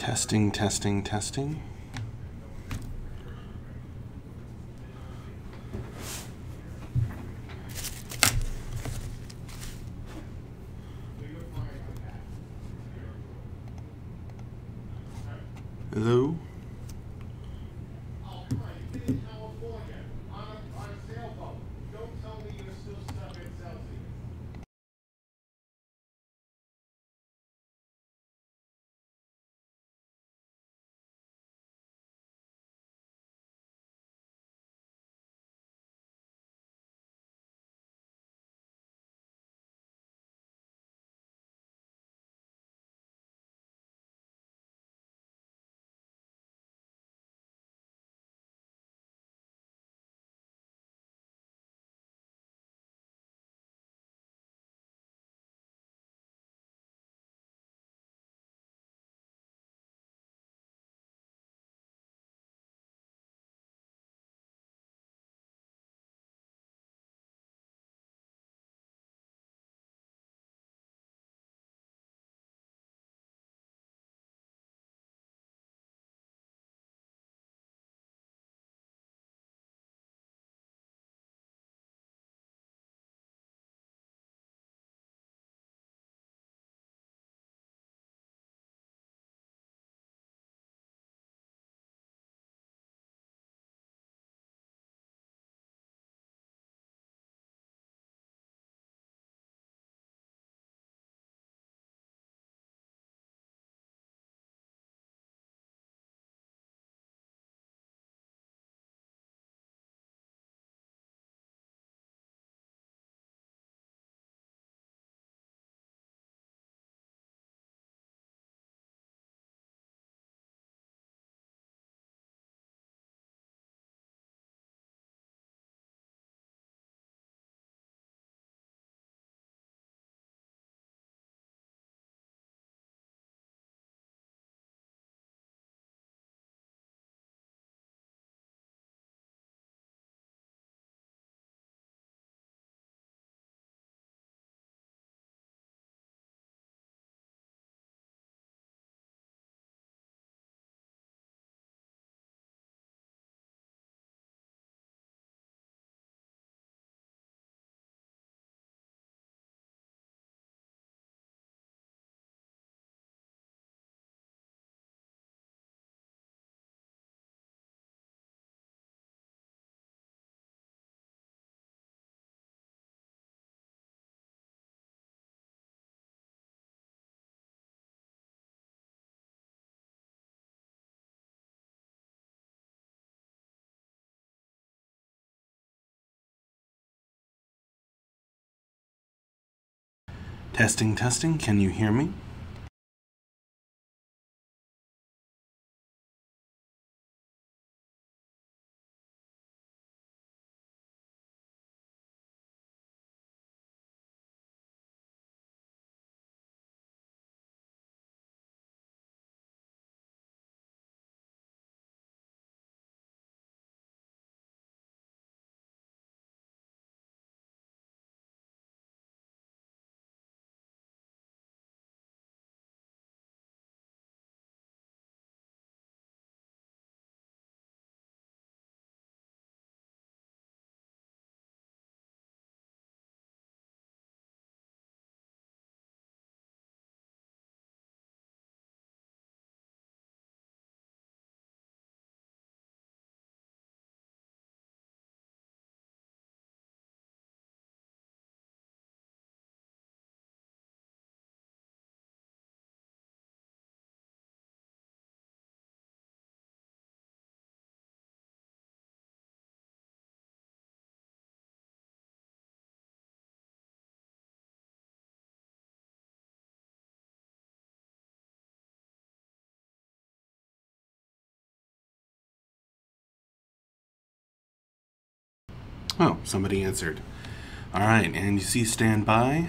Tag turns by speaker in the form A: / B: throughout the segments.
A: Testing, testing, testing. Hello? Testing, testing, can you hear me? Oh, somebody answered. All right, and you see stand by.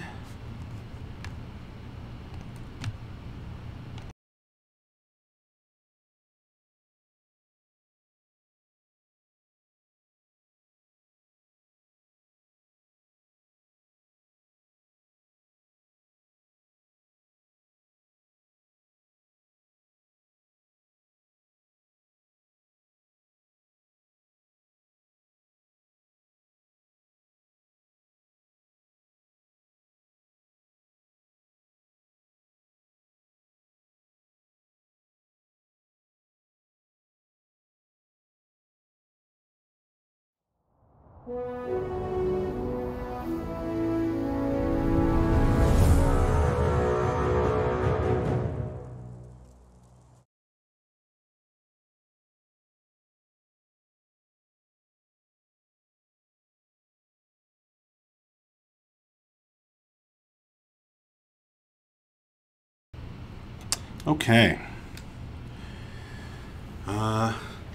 A: Okay.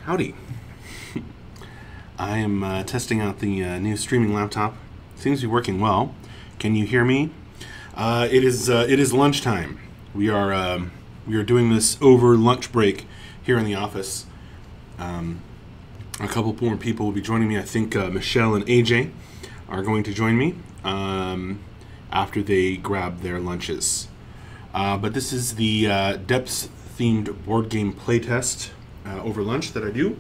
A: Howdy. I am testing out the new streaming laptop. Seems to be working well. Can you hear me? It is lunchtime. We are doing this over lunch break here in the office. A couple more people will be joining me. I think Michelle and AJ are going to join me after they grab their lunches. But this is the depths-themed board game playtest over lunch that I do.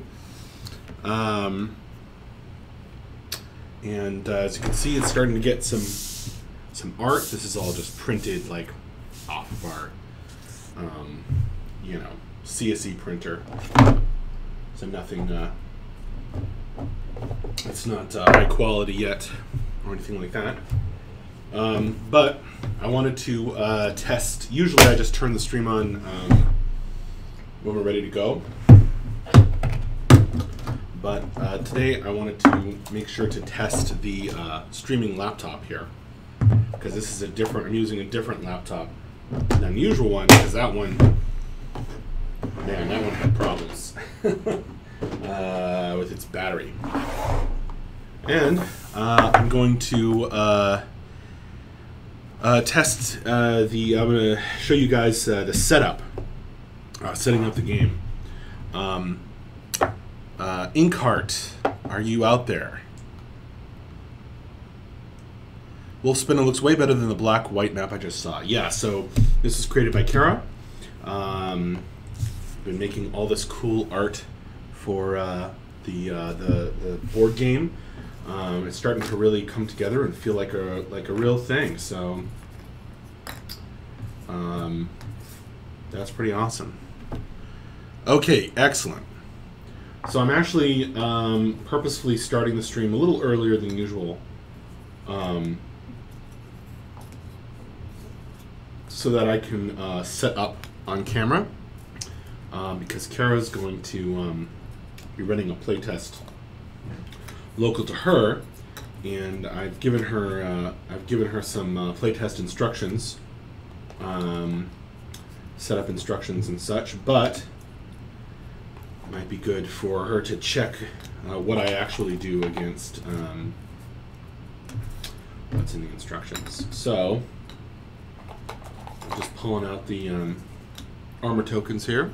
A: And as you can see, it's starting to get some art. This is all just printed like off of our, CSE printer. So nothing. It's not high quality yet or anything like that. But I wanted to test. Usually I just turn the stream on when we're ready to go. But today I wanted to make sure to test the streaming laptop here, because this is a different. I'm using a different laptop than the usual one, because that one, man, that one had problems with its battery. And I'm going to test I'm going to show you guys the setup, setting up the game. Inkheart, are you out there? Wolf Spinner looks way better than the black-white map I just saw. Yeah, so this is created by Kara. Been making all this cool art for the board game. It's starting to really come together and feel like a real thing. So that's pretty awesome. Okay, excellent. So I'm actually purposefully starting the stream a little earlier than usual, so that I can set up on camera, because Kara's going to be running a playtest local to her, and I've given her some playtest instructions, setup instructions and such, but it might be good for her to check what I actually do against what's in the instructions. So I'm just pulling out the armor tokens here.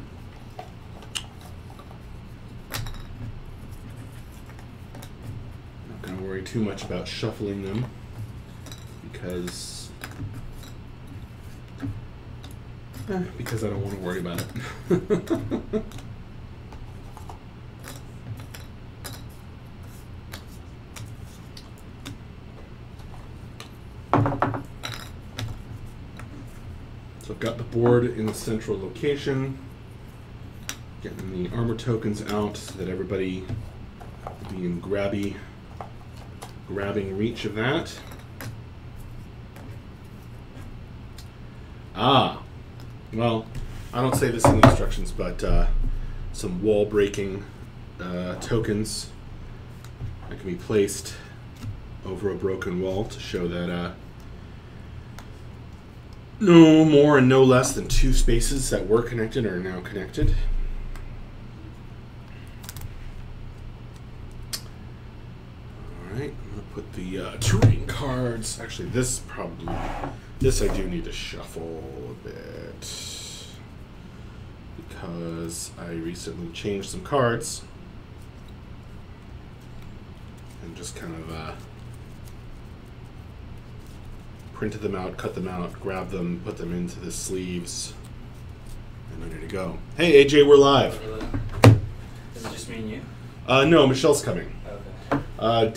A: Not going to worry too much about shuffling them, because I don't want to worry about it. So I've got the board in the central location, getting the armor tokens out so that everybody will be in grabbing reach of that. Well, I don't say this in the instructions, but some wall breaking tokens that can be placed over a broken wall to show that no more and no less than two spaces that were connected are now connected. Alright, I'm going to put the terrain cards. Actually, this I do need to shuffle a bit, because I recently changed some cards and just kind of printed them out, cut them out, grab them, put them into the sleeves, and ready to go. Hey AJ, we're live.
B: Is it just me and you?
A: No, Michelle's coming.
B: Okay.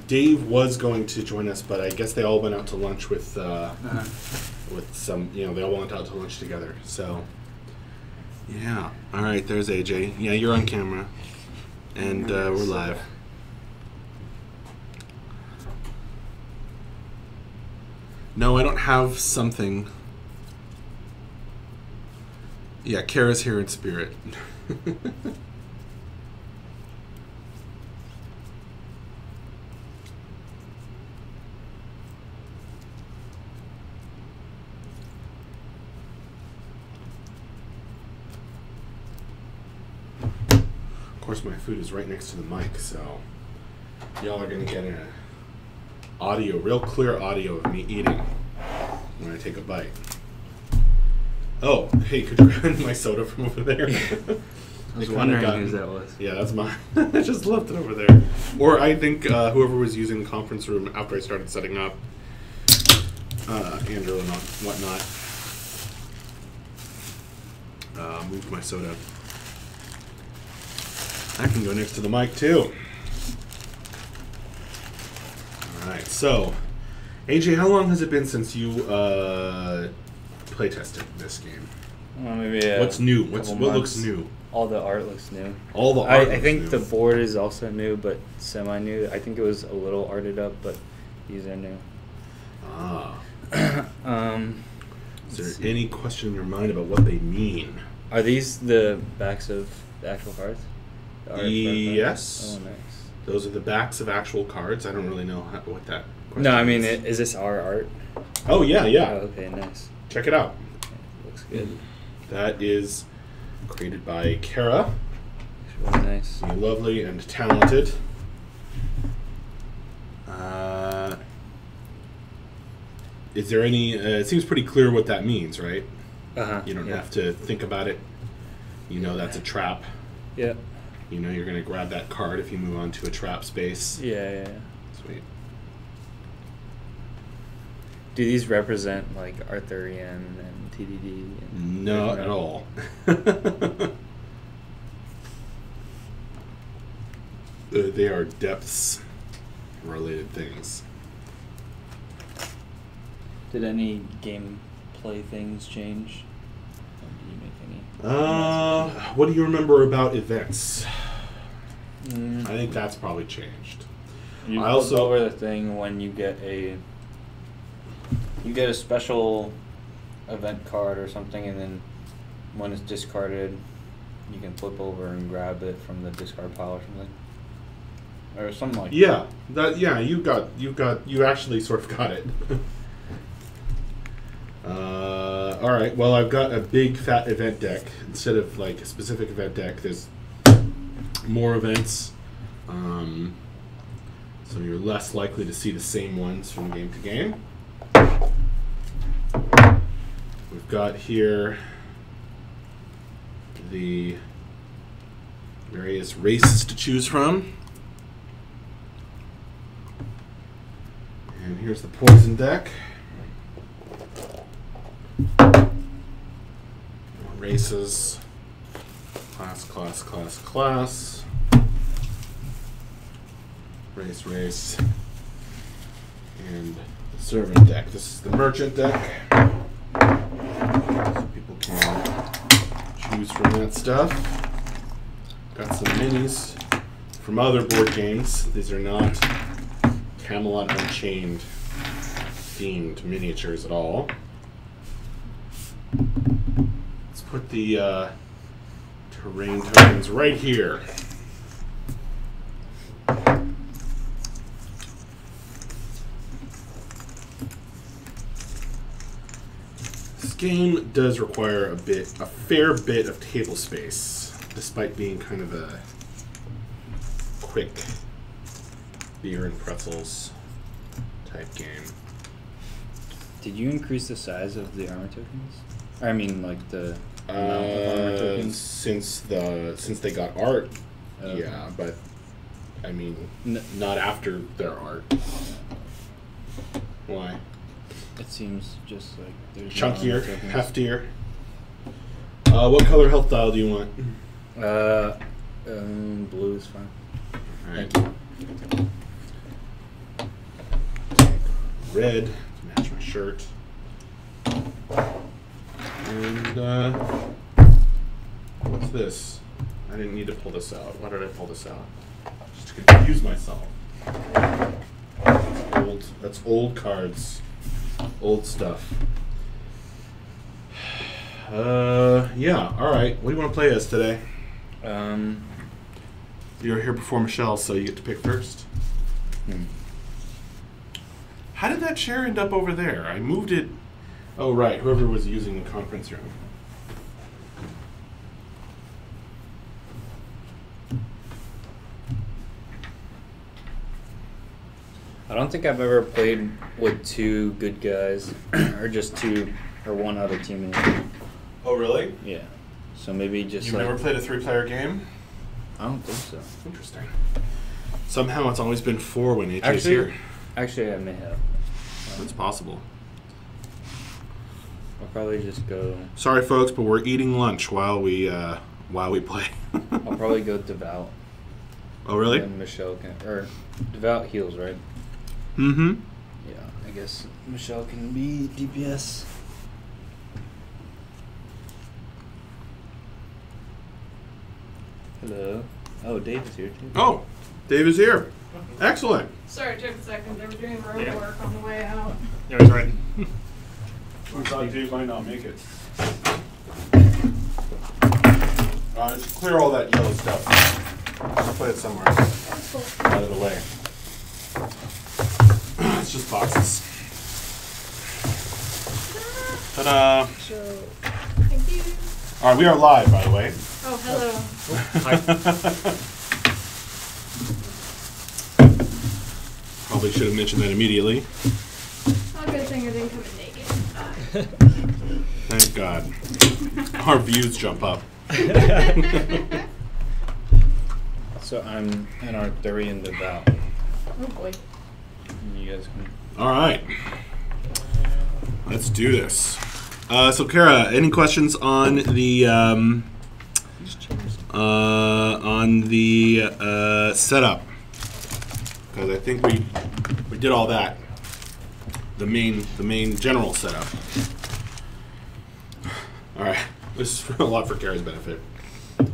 A: Dave was going to join us, but I guess they all went out to lunch with some, they all went out to lunch together. So, yeah. All right, there's AJ. Yeah, you're on camera. And we're live. No, I don't have something. Yeah, Kara's here in spirit. Of course, my food is right next to the mic, so y'all are gonna get an audio, real clear audio of me eating when I take a bite. Oh, hey, could you grab my soda from over there?
C: I was wondering whose that was.
A: Yeah, that's mine. I just left it over there. Or I think whoever was using the conference room after I started setting up, Andrew and whatnot, moved my soda. I can go next to the mic too. Alright, so AJ, how long has it been since you play tested this game?
C: Well, maybe
A: what's new? What looks new?
C: All the art looks new.
A: All the art.
C: I think
A: new.
C: the board is also new, but semi-new. I think it was a little arted up, but these are new.
A: Ah. Is there any question in your mind about what they mean?
C: Are these the backs of the actual cards?
A: Yes.
C: Oh, nice.
A: Those are the backs of actual cards. I don't really know what that question
C: No, I mean,
A: is.
C: is this our art?
A: Oh, yeah.
C: Oh, okay, nice.
A: Check it out.
C: Looks good.
A: That is created by Kara.
C: Looks really nice.
A: You're lovely and talented. Is there any... it seems pretty clear what that means, right?
C: Uh-huh.
A: You don't have to think about it. You know that's a trap.
C: Yeah.
A: You know you're going to grab that card if you move on to a trap space.
C: Yeah.
A: Sweet.
C: Do these represent, like, Arthurian and TDD? And
A: Not at all. They are depths-related things.
C: Did any gameplay things change? Or do you make any?
A: What do you remember about events?
C: I
A: I think that's probably changed.
C: You
A: I also
C: over the thing when you get a special event card or something, and then when it's discarded, you can flip over and grab it from the discard pile or something, or something like
A: that. Yeah, you actually sort of got it. All right. Well, I've got a big fat event deck instead of like a specific event deck. There's more events, so you're less likely to see the same ones from game to game. We've got here the various races to choose from, and here's the poison deck. Races, class, race, and the servant deck. This is the merchant deck, so people can choose from that stuff. Got some minis from other board games. These are not Camelot Unchained themed miniatures at all. Put the terrain tokens right here. This game does require a fair bit of table space, despite being kind of a quick beer and pretzels type game.
C: Did you increase the size of the armor tokens? I mean, like the amount of armor tokens?
A: Since they got art, yeah, but I mean, not after their art. Why?
C: It seems just like there's
A: chunkier, heftier. What color health dial do you want?
C: Blue is fine.
A: All right.
C: Thank you.
A: Red to match my shirt. And what's this? I didn't need to pull this out. Why did I pull this out? Just to confuse myself. That's old cards. Old stuff. Yeah, alright. What do you want to play as today? You were here before Michelle, so you get to pick first. How did that chair end up over there? I moved it. Oh, right. Whoever was using the conference room.
C: I don't think I've ever played with two good guys, or just two, or one other teammate.
A: Oh, really?
C: Yeah. So maybe just
A: You've never played a 3-player game?
C: I don't think so.
A: Interesting. Somehow it's always been 4 when AJ's here.
C: Actually, I may have.
A: That's possible.
C: I'll probably just go.
A: Sorry, folks, but we're eating lunch while we play.
C: I'll probably go Devout.
A: Oh, really?
C: And Michelle can, or Devout heals, right?
A: Mm-hmm.
C: Yeah, I guess Michelle can be DPS. Hello. Oh, Dave is here too.
A: Oh, Dave is here. Excellent.
D: Sorry, it took a second. They were doing road work on the way out.
E: Yeah, he's right.
A: We thought Dave might not make it. Just clear all that yellow stuff. I'll put it somewhere out of the way. It's just boxes. Ta-da!
D: Thank you.
A: All right, we are live, by the way.
D: Oh, hello.
A: Probably should have mentioned that immediately.
D: Oh, good thing I didn't come in naked.
A: Thank God. Our views jump up.
C: So I'm an Arthurian Devout.
D: Oh boy.
C: You guys can.
A: All right. Let's do this. So, Kara, any questions on the setup? Because I think we did all that. The main general setup. All right. This is a lot for Kara's benefit.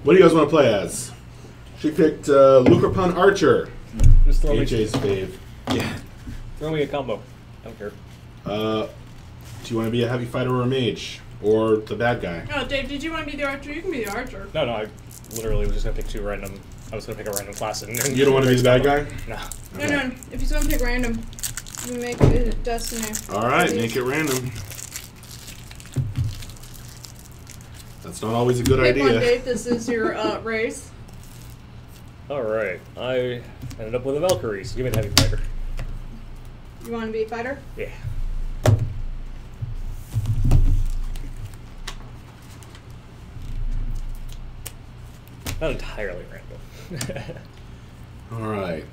A: What do you guys want to play as? She picked Lucropun Archer.
E: Just throw
A: AJ's fave. Yeah.
E: Throw me a combo. I don't care.
A: Do you want to be a heavy fighter or a mage? Or the bad guy?
D: Oh, Dave, did you want to be the archer? You can be the archer.
E: No, I literally was just gonna pick two random. I was gonna pick a random class and
A: You don't want to be the bad guy?
E: No.
A: Okay.
D: No. If you just want to pick random, you make it destiny.
A: All right, make it random. That's not always a good
D: Pick
A: idea.
D: one, Dave. This is your race.
E: All right. I ended up with a Valkyrie. So give me the heavy fighter.
D: You want to be a fighter?
E: Yeah. Not entirely random.
A: All right.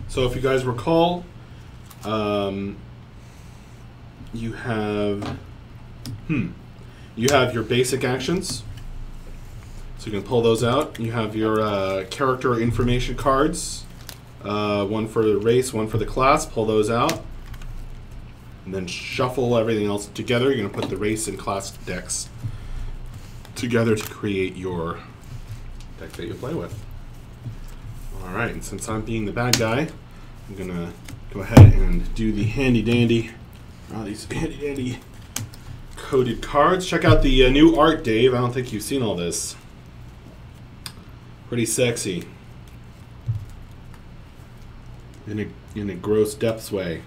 A: So if you guys recall, you have your basic actions. So you can pull those out. You have your character information cards. One for the race, one for the class. Pull those out. And then shuffle everything else together. You're going to put the race and class decks together to create your deck that you play with. Alright, and since I'm being the bad guy, I'm going to go ahead and do the handy-dandy, these handy-dandy coded cards. Check out the new art, Dave. I don't think you've seen all this. Pretty sexy. In a gross depths way.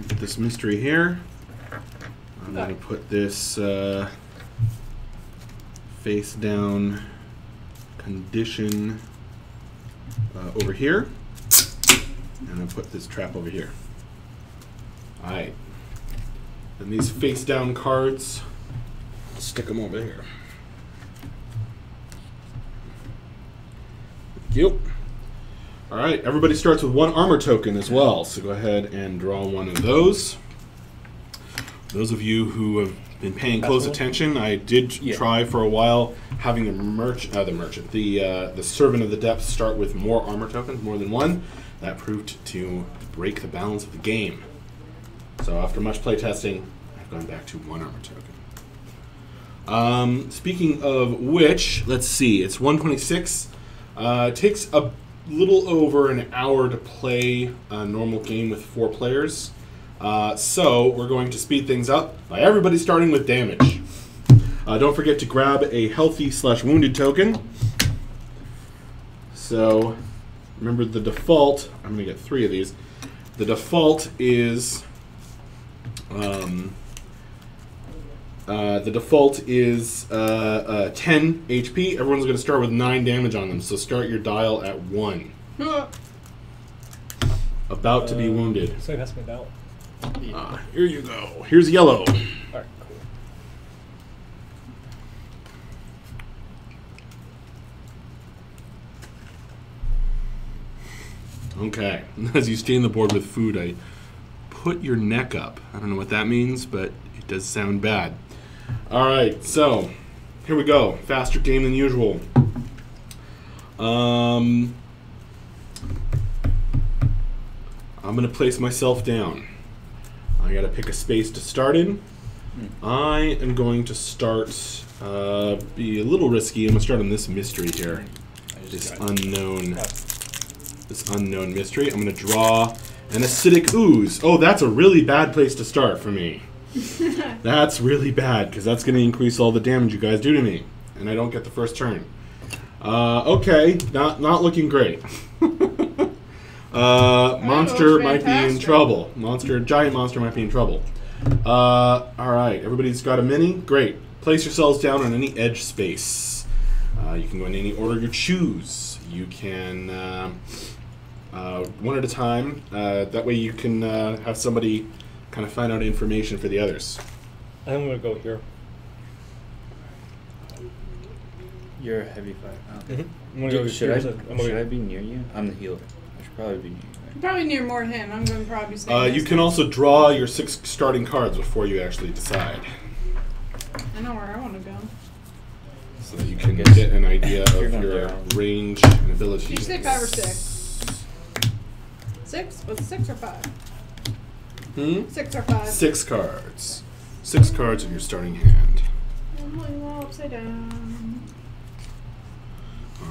A: Put this mystery here. I'm going to put this face down condition over here. And I'll put this trap over here. Alright. And these face down cards, stick them over here. Thank you. Alright, everybody starts with one armor token as well, so go ahead and draw one of those. Those of you who have been paying close attention, I did try for a while having the servant of the depths start with more armor tokens, more than one. That proved to break the balance of the game. So after much playtesting, I've gone back to one armor token. Speaking of which, let's see. It's 1:26. It takes a little over an hour to play a normal game with 4 players. So we're going to speed things up by everybody starting with damage. Don't forget to grab a healthy/wounded token. So remember the default. I'm going to get 3 of these. The default is 10 HP. Everyone's going to start with 9 damage on them. So start your dial at 1. About to be wounded.
E: So pass me down.
A: Here you go. Here's yellow.
E: Alright, cool.
A: Okay. As you stain the board with food, I put your neck up. I don't know what that means, but it does sound bad. Alright, so here we go. Faster game than usual. I'm going to place myself down. I got to pick a space to start in. I am going to start, be a little risky. I'm going to start on this mystery here. This unknown mystery. I'm going to draw an acidic ooze. Oh, that's a really bad place to start for me. That's really bad, because that's going to increase all the damage you guys do to me. And I don't get the first turn. Okay, not looking great. Monster might be in trouble. Giant monster might be in trouble. Alright, everybody's got a mini? Great. Place yourselves down on any edge space. You can go in any order you choose. You can, one at a time. That way you can have somebody kind of find out information for the others.
E: I'm going to go here.
C: You're a heavy fighter. Okay.
E: I'm going to go
C: Should
E: here.
C: I be near you? I'm the healer. I should probably be near you. Right?
D: Probably near more him. I'm going to probably stay.
A: You can also draw your 6 starting cards before you actually decide.
D: I know where I want to go.
A: So that you can get an idea of your range and abilities.
D: Did you say 5 or 6? 6? Was it 6 or 5? 6 or 5?
A: 6 cards. 6 cards in your starting hand.
D: I'm playing all upside down.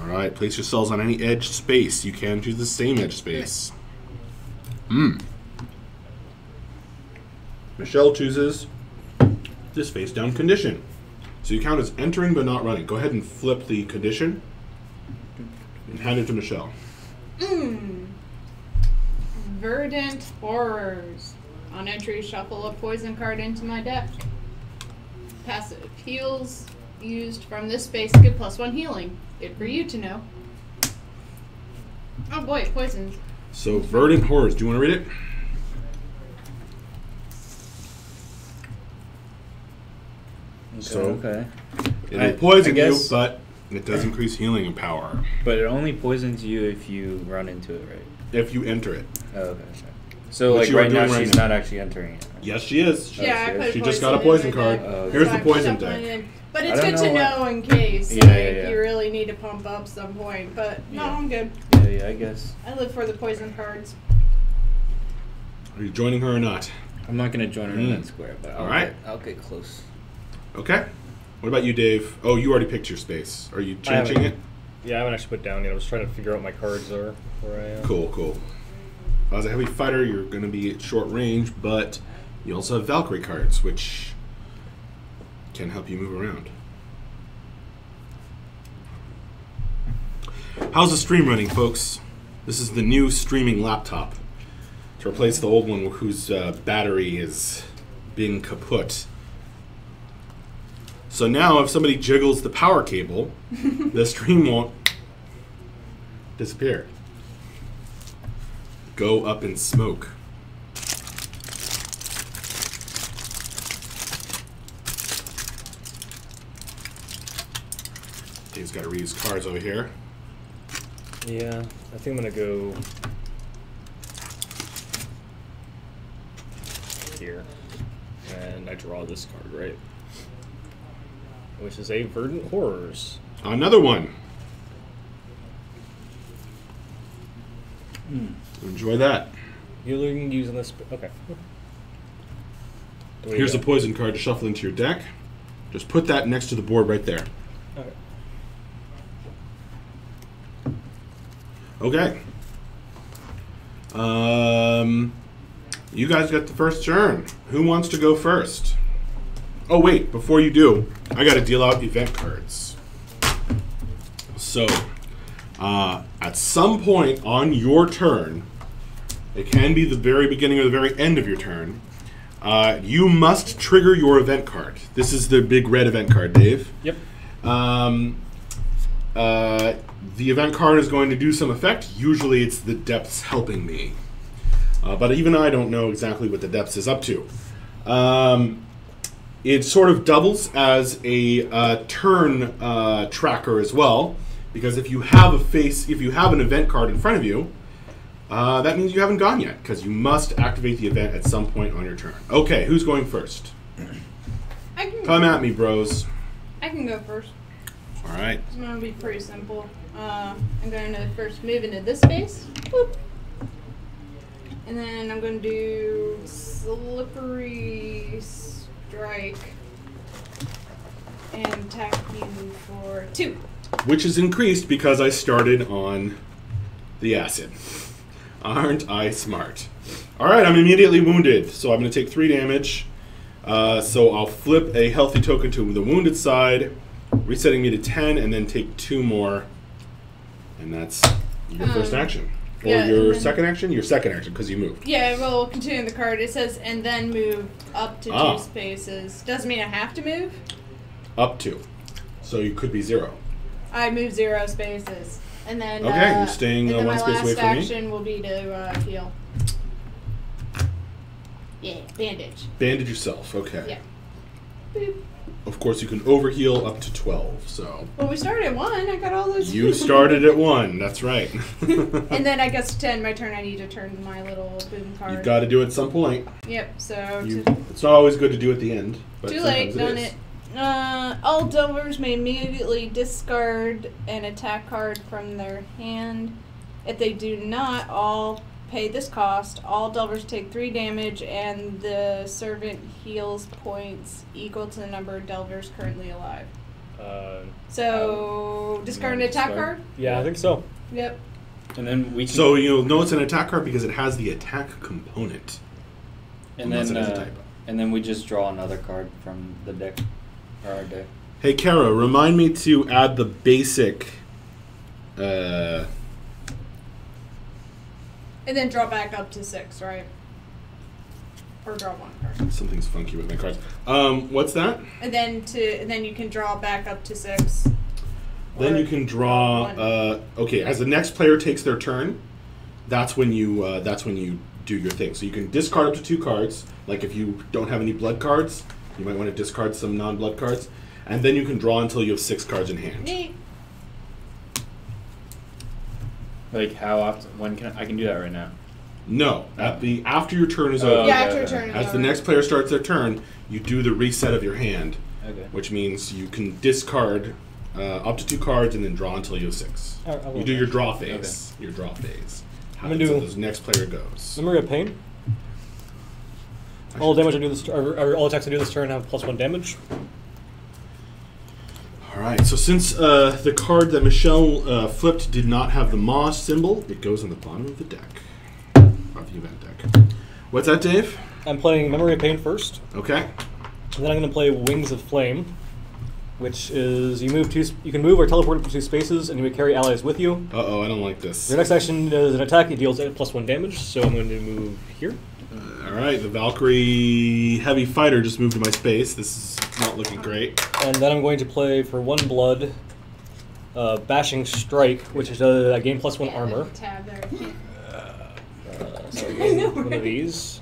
A: Alright, place yourselves on any edge space. You can choose the same edge space. Michelle chooses this face down condition. So you count as entering but not running. Go ahead and flip the condition and hand it to Michelle.
D: Verdant Horrors. On entry, shuffle a poison card into my deck. Passive. Heals used from this space give +1 healing. Good for you to know. Oh boy, poisons.
A: So, Verdant Horrors. Do you want to read it?
C: Okay.
A: It'll poison you, but it does increase healing and power.
C: But it only poisons you if you run into it, right?
A: If you enter it.
C: Oh, okay. So,
A: Which
C: like,
A: you are
C: right now,
A: doing right
C: she's
A: now.
C: not actually entering it. Right?
A: Yes, she is.
D: Yeah, I put
A: She just got a
D: poison
A: poison
D: in my
A: card.
D: deck.
A: Here's
D: So
A: the
D: I'm
A: poison
D: shuffling
A: deck.
D: it. But
C: I
D: it's
C: don't
D: good to
C: know
D: know in case
C: Yeah.
D: you really need to pump up some point. But no,
C: Yeah.
D: I'm good.
C: Yeah, I guess.
D: I live for the poison cards.
A: Are you joining her or not?
C: I'm not going to join her in that square, but I'll get close.
A: Okay. What about you, Dave? Oh, you already picked your space. Are you changing it?
E: Yeah, I haven't actually put down yet. I was trying to figure out what my cards are. Where I am.
A: Cool. As a heavy fighter, you're going to be at short range, but you also have Valkyrie cards, which can help you move around. How's the stream running, folks? This is the new streaming laptop to replace the old one whose battery is being kaput. So now if somebody jiggles the power cable, the stream won't disappear. Go up in smoke. Dave's got to read his cards over here.
E: Yeah, I think I'm going to go here. And I draw this card, right? Which is a Verdant Horrors.
A: Another one. Enjoy that.
E: Healing using this. Okay.
A: Here's a poison card to shuffle into your deck. Just put that next to the board right there.
E: Okay.
A: Okay. You guys got the first turn. Who wants to go first? Oh, wait. Before you do, I got to deal out event cards. So, at some point on your turn, it can be the very beginning or the very end of your turn, you must trigger your event card. This is the big red event card, Dave.
E: Yep.
A: The event card is going to do some effect. Usually it's the depths helping me. But even I don't know exactly what the depths is up to. It sort of doubles as a turn tracker as well, because if you have an event card in front of you, that means you haven't gone yet, because you must activate the event at some point on your turn. Okay, who's going first? Come at me, bros.
D: I can go first.
A: All right.
D: It's going to be pretty simple. I'm going to first move into this space. Boop. And then I'm going to do Slippery Strike and attack you for 2.
A: Which is increased because I started on the acid. Aren't I smart? All right, I'm immediately wounded, so I'm going to take 3 damage. So I'll flip a healthy token to the wounded side, resetting me to 10, and then take 2 more. And that's your first action. Or
D: yeah,
A: your second action? Your second action, because you moved.
D: Yeah, well, we'll continue the card. It says, and then move up to 2 spaces. Doesn't mean I have to move.
A: Up to. So you could be 0.
D: I move 0 spaces. And then,
A: okay, you're staying one space away from me.
D: my last action will be to heal. Yeah, bandage.
A: Bandage yourself, okay.
D: Yeah. Boop.
A: Of course, you can overheal up to 12, so...
D: Well, we started at 1. I got all those...
A: You started at 1, that's right.
D: And then I guess 10, my turn, I need to turn my little boom card.
A: You've got to do it at some point.
D: Yep, so...
A: It's not always good to do at the end. But
D: too late, done
A: is.
D: it. All Delvers may immediately discard an attack card from their hand. If they do not, all pay this cost. All Delvers take 3 damage, and the servant heals points equal to the number of Delvers currently alive. So, discard an attack card?
E: Yeah, I think so.
D: Yep.
C: And then we can...
A: So you'll know it's an attack card because it has the attack component.
C: And then we just draw another card from the deck. Or our deck.
A: Hey, Kara, remind me to add the basic...
D: And then draw back up to 6, right? Or draw 1 card.
A: Something's funky with my cards. What's that?
D: And then you can draw back up to 6.
A: Then you can draw. Okay, as the next player takes their turn, that's when you do your thing. So you can discard up to 2 cards. Like if you don't have any blood cards, you might want to discard some non-blood cards, and then you can draw until you have 6 cards in hand.
D: Neat.
C: Like how often? When can I can do that right now?
A: No, after your turn is over.
D: Yeah, after your turn is over.
A: As the next player starts their turn, you do the reset of your hand,
C: Okay.
A: which means you can discard up to 2 cards and then draw until you have 6. You do your draw phase.
C: Okay.
A: Your draw phase.
E: I'm gonna do
A: until the next player goes.
E: Memory of Pain. All damage I do this, or all attacks I do this turn have +1 damage.
A: All right. So since the card that Michelle flipped did not have the Moss symbol, it goes on the bottom of the deck, of the event deck. What's that, Dave?
E: I'm playing Memory of Pain first.
A: Okay.
E: And then I'm going to play Wings of Flame, which is you can move or teleport up to 2 spaces, and you may carry allies with you.
A: Uh-oh, I don't like this.
E: Your next action is an attack. It deals +1 damage, so I'm going to move here.
A: All right, the Valkyrie Heavy Fighter just moved to my space. This is not looking great.
E: And then I'm going to play for 1 blood, Bashing Strike, which is I gain +1 armor.
D: Tab there.
E: So I gain one of these.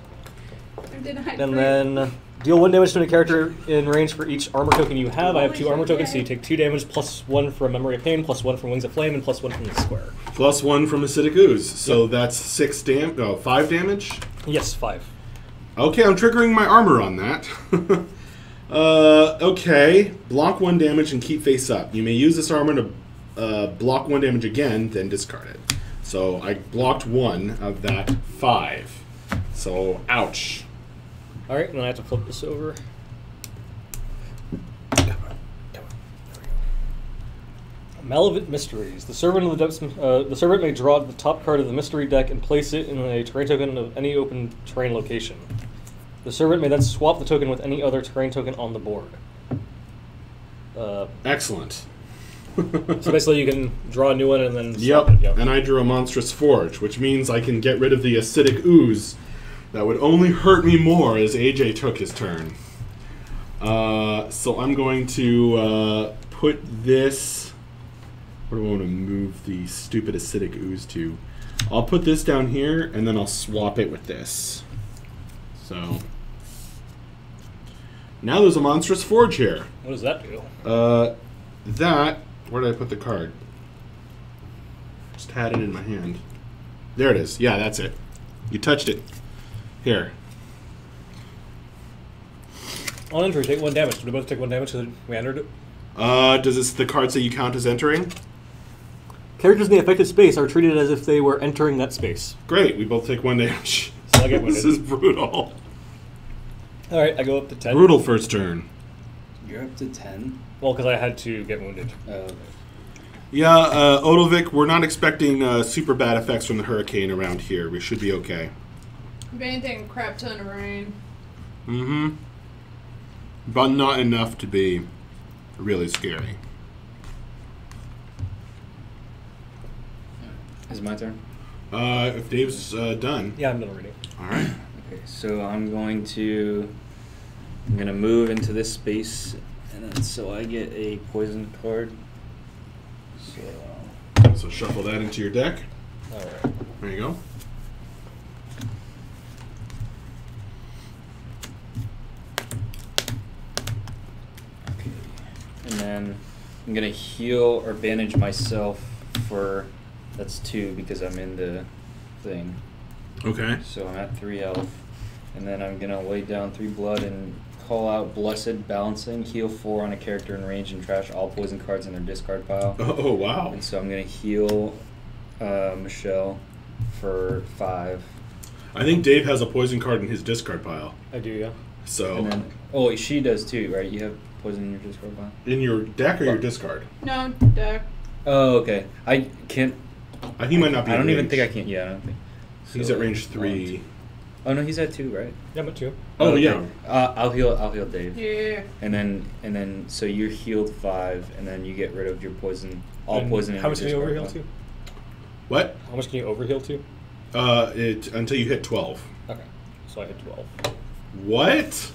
D: Did I
E: And then deal 1 damage to a character in range for each armor token you have. I have 2 armor tokens, so you take 2 damage, +1 from Memory of Pain, +1 from Wings of Flame, and +1 from the square.
A: +1 from Acidic Ooze. So that's 5 damage?
E: Yes, 5.
A: Okay, I'm triggering my armor on that. Okay. Block 1 damage and keep face up. You may use this armor to block 1 damage again, then discard it. So I blocked 1 of that 5. So, ouch.
E: Alright, and then I have to flip this over. Malevolent Mysteries. The servant of the servant may draw the top card of the mystery deck and place it in a terrain token of any open terrain location. The servant may then swap the token with any other terrain token on the board.
A: Excellent.
E: So basically, you can draw a new one and then
A: Yep.
E: swap it. Yep.
A: And I drew a Monstrous Forge, which means I can get rid of the acidic ooze that would only hurt me more as AJ took his turn. So I'm going to put this... Where do I want to move the stupid acidic ooze to? I'll put this down here, and then I'll swap it with this. So... Now there's a Monstrous Forge here.
E: What does that do?
A: That... Where did I put the card? Just had it in my hand. There it is. Yeah, that's it. You touched it. Here.
E: On entry, take 1 damage. Do we both take 1 damage because we entered it?
A: Does the card say you count as entering?
E: Characters in the affected space are treated as if they were entering that space.
A: Great, we both take 1 damage.
E: So I get wounded.
A: This is brutal.
E: Alright, I go up to 10.
A: Brutal first turn.
C: You're up to 10?
E: Well, because I had to get wounded.
C: Oh, okay.
A: Yeah, Odovic, we're not expecting super bad effects from the hurricane around here. We should be okay.
D: If anything, crap ton of rain.
A: Mm-hmm. But not enough to be really scary.
C: Is it my turn?
A: If Dave's done.
E: Yeah, I'm done reading.
A: All right.
C: Okay, so I'm gonna move into this space, and then so I get a poison card.
A: So shuffle that into your deck.
E: Alright.
A: There you go.
C: Okay. And then I'm gonna heal or bandage myself for, that's 2 because I'm in the thing.
A: Okay.
C: So I'm at 3 health. And then I'm gonna lay down 3 blood and call out Blessed Balancing, heal 4 on a character in range, and trash all poison cards in their discard pile.
A: Oh, wow.
C: And so I'm gonna heal Michelle for 5.
A: I think Dave has a poison card in his discard pile.
E: I do, yeah.
A: So,
C: And then, oh, she does too, right? You have poison in your discard pile?
A: in your deck or your discard?
D: No, deck.
C: Oh, okay. I can't.
A: He might not be
C: I
A: in
C: don't even
A: range.
C: think I can. Yeah, I don't think.
A: He's
C: So,
A: at range 3.
C: Oh no, he's at 2, right?
E: Yeah, but 2.
A: Oh,
C: Okay.
A: yeah.
C: I'll heal Dave.
D: Yeah.
C: And then so you're healed 5, and then you get rid of your poison, all
E: And
C: poison. In
E: how
C: your
E: much can you
C: discard
E: overheal
C: pile.
E: to?
A: What?
E: How much can you overheal to?
A: Until you hit 12.
E: Okay. So I hit 12.
A: What?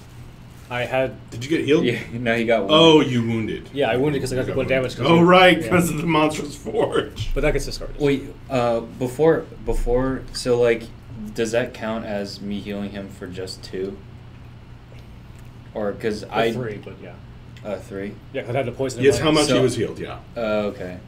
E: I had...
A: Did you get healed?
C: Yeah, no, he got one.
A: Oh, you wounded.
E: Yeah, I wounded because I got 1 damage.
A: Oh, right,
E: Yeah.
A: because of the Monstrous Forge.
E: But that gets discarded.
C: Wait, before, so like, does that count as me healing him for just 2? Or because I
E: 3, but yeah.
C: 3.
E: Yeah, because I had the poison.
A: Yes,
E: in
A: how
E: mine.
A: much
C: So-
A: he was healed, yeah.
C: Okay.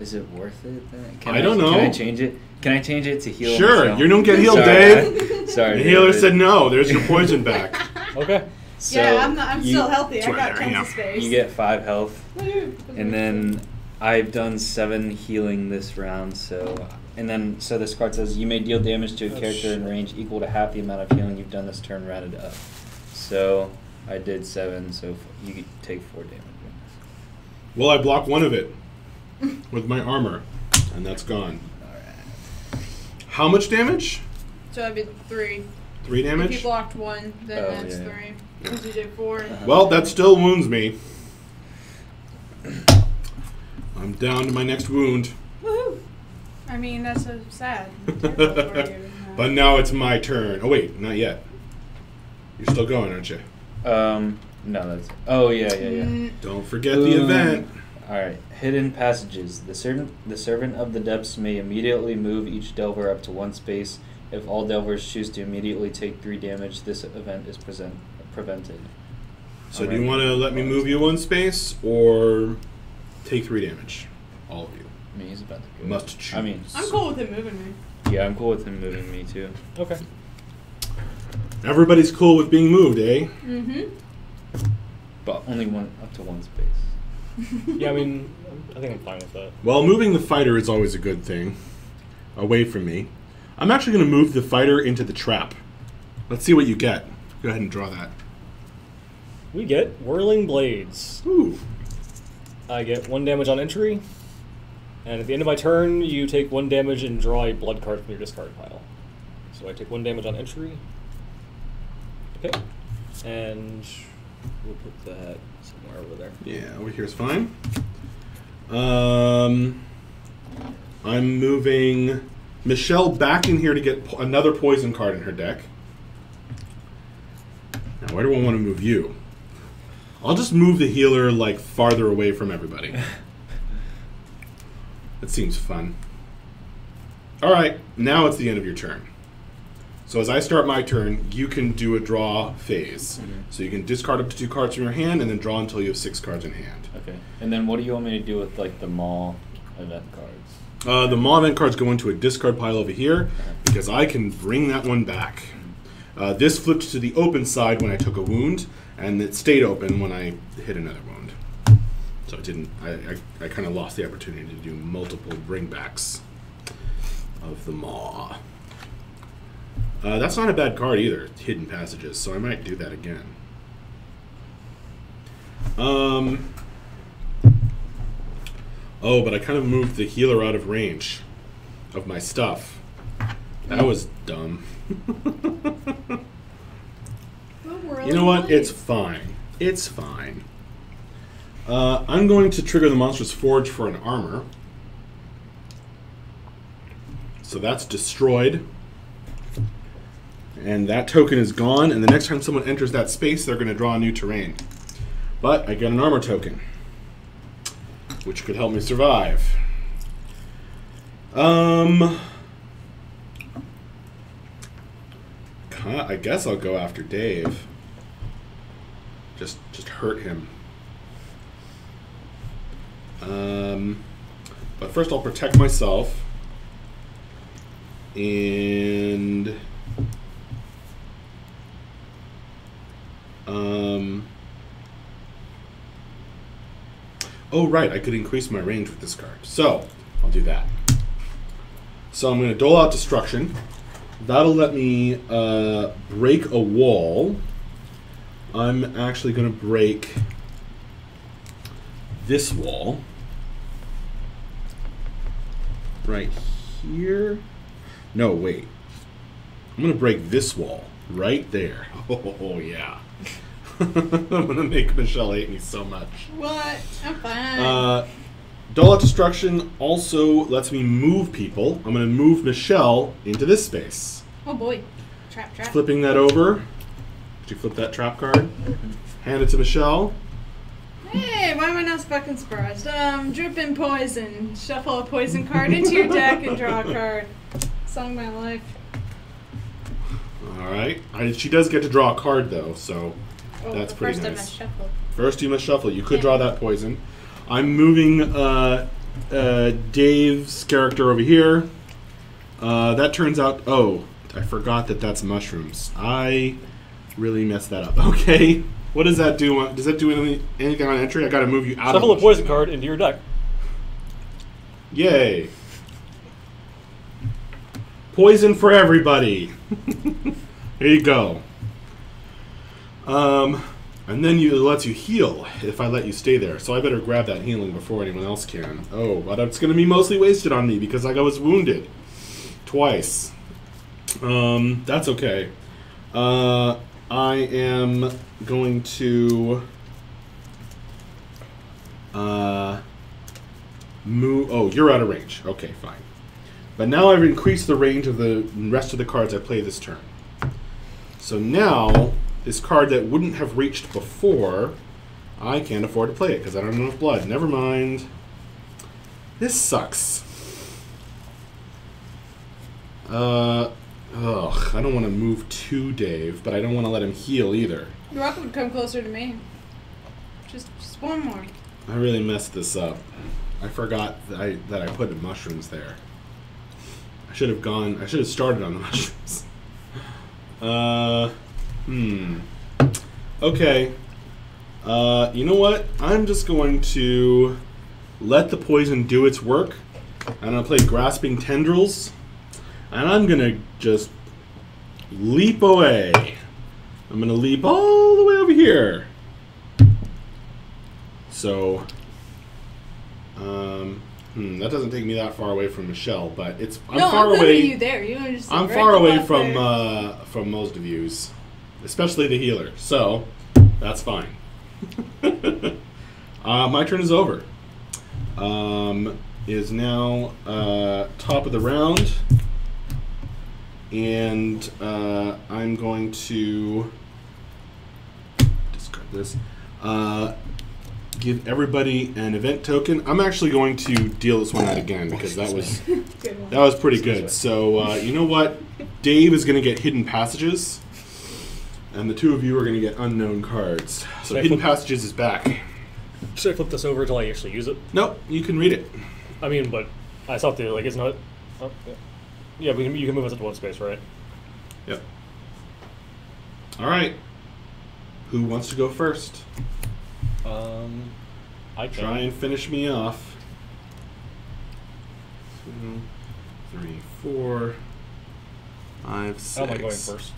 C: Is it worth it then?
A: I don't know.
C: Can I change it? Can I change it to heal?
A: Sure,
C: myself?
A: you don't get healed,
C: Sorry,
A: Dave.
C: Sorry.
A: The healer
C: David.
A: said no, there's your poison back.
E: Okay.
C: So
D: yeah, I'm
C: you-
D: still healthy. I
A: Swear
D: got
A: there,
D: tons
A: yeah.
D: of space.
C: You get 5 health,
D: Woo.
C: and then I've done 7 healing this round. So this card says you may deal damage to a
E: Oh,
C: character in
E: shit.
C: range equal to half the amount of healing you've done this turn rounded up. So I did 7, so you take 4 damage.
A: Well, I block 1 of it with my armor, and that's gone. How much damage?
D: So that'd be 3.
A: 3
D: If you
A: damage?
D: blocked 1, then
C: Oh,
D: that's
C: yeah.
D: 3. Because you did 4.
A: Well, that still wounds me. I'm down to my next wound.
D: Woohoo! I mean, that's so sad. Terrible for you.
A: But now it's my turn. Oh, wait, not yet. You're still going, aren't you?
C: No, that's. Oh yeah.
A: Don't forget the event.
C: All right. Hidden passages. The servant of the depths may immediately move each delver up to 1 space. If all delvers choose to immediately take 3 damage, this event is prevented.
A: So do you want to let me move you 1 space, or take 3 damage? All of you.
C: I mean, he's about to go.
A: Must choose.
C: I mean,
D: I'm cool with him moving me.
C: yeah, I'm cool with him moving me too.
E: Okay.
A: Everybody's cool with being moved, eh?
D: Mm-hmm.
C: But only up to one space.
E: Yeah, I mean, I think I'm fine with that.
A: Well, moving the fighter is always a good thing. Away from me. I'm actually going to move the fighter into the trap. Let's see what you get. Go ahead and draw that.
E: We get Whirling Blades.
A: Ooh.
E: I get 1 damage on entry, and at the end of my turn, you take 1 damage and draw a blood card from your discard pile. So I take 1 damage on entry. Okay. And we'll put that somewhere over there.
A: Yeah, over here is fine. I'm moving Michelle back in here to get another poison card in her deck. Now, where do I want to move you? I'll just move the healer, like, farther away from everybody. That seems fun. Alright, now it's the end of your turn. So as I start my turn, you can do a draw phase.
C: Mm-hmm.
A: So you can discard up to 2 cards from your hand and then draw until you have 6 cards in hand.
C: Okay. And then what do you want me to do with like the mall event cards?
A: The Maw event cards go into a discard pile over here because I can bring that one back. This flipped to the open side when I took a wound, and it stayed open when I hit another wound. So it didn't. I kind of lost the opportunity to do multiple bringbacks of the Maw. That's not a bad card either, Hidden Passages, so I might do that again. Oh, but I kind of moved the healer out of range of my stuff. That was dumb. You know what? It's fine. It's fine. I'm going to trigger the Monstrous Forge for an armor. So that's destroyed. And that token is gone, and the next time someone enters that space, they're going to draw a new terrain. But I get an armor token, which could help me survive. I guess I'll go after Dave. Just hurt him. But first I'll protect myself. And oh right, I could increase my range with this card. So I'll do that. So I'm going to dole out destruction. That'll let me break a wall. I'm actually going to break this wall right here. No, wait. I'm going to break this wall right there. Oh, yeah. I'm going to make Michelle hate me so much.
D: What? I'm fine.
A: Dole out destruction also lets me move people. I'm going to move Michelle into this space.
D: Oh boy. Trap, trap.
A: Flipping that over. Did you flip that trap card? Hand it to Michelle.
D: Hey, why am I not fucking surprised? Dripping poison. Shuffle a poison card into your deck and draw a card. Song of my life.
A: Alright. She does get to draw a card, though, so that's pretty
D: nice.
A: nice.
D: First I must shuffle.
A: First you must shuffle. You could draw that poison. I'm moving Dave's character over here. That turns out... Oh, I forgot that that's mushrooms. I really messed that up. Okay. What does that do? Does that do anything on entry? I gotta move you out
E: Shuffle
A: of
E: a poison card into your deck.
A: Yay. Poison for everybody. Here you go. And then it lets you heal if I let you stay there. So I better grab that healing before anyone else can. Oh, but it's going to be mostly wasted on me because I was wounded. Twice. That's okay. I am going to move... Oh, you're out of range. Okay, fine. But now I've increased the range of the rest of the cards I play this turn. So now, this card that wouldn't have reached before, I can't afford to play it because I don't have enough blood. Never mind. This sucks. I don't want to move to Dave, but I don't want to let him heal either.
D: You're welcome to come closer to me. Just one more.
A: I really messed this up. I forgot that I put mushrooms there. I should have started on the mushrooms. Okay. You know what? I'm just going to let the poison do its work. I'm going to play Grasping Tendrils. And I'm going to just leap away. I'm going to leap all the way over here. So, that doesn't take me that far away from Michelle, but I'm far
D: I'm
A: away.
D: you there. You just
A: I'm
D: right
A: far away
D: above there.
A: from most of yous, especially the healer. So that's fine. My turn is over. Is now top of the round, and I'm going to discard this. Give everybody an event token. I'm actually going to deal this one out again because that was pretty good. So you know what? Dave is going to get hidden passages, and the two of you are going to get unknown cards. So hidden passages is back.
E: Should I flip this over until I actually use it?
A: Nope, you can read it.
E: I mean, but I thought that, like, isn't it? Oh, yeah, you can move us into one space, right?
A: Yep. All right. Who wants to go first?
E: I can.
A: Try and finish me off. 2, 3, 4, 5, 6.
E: How am I going first?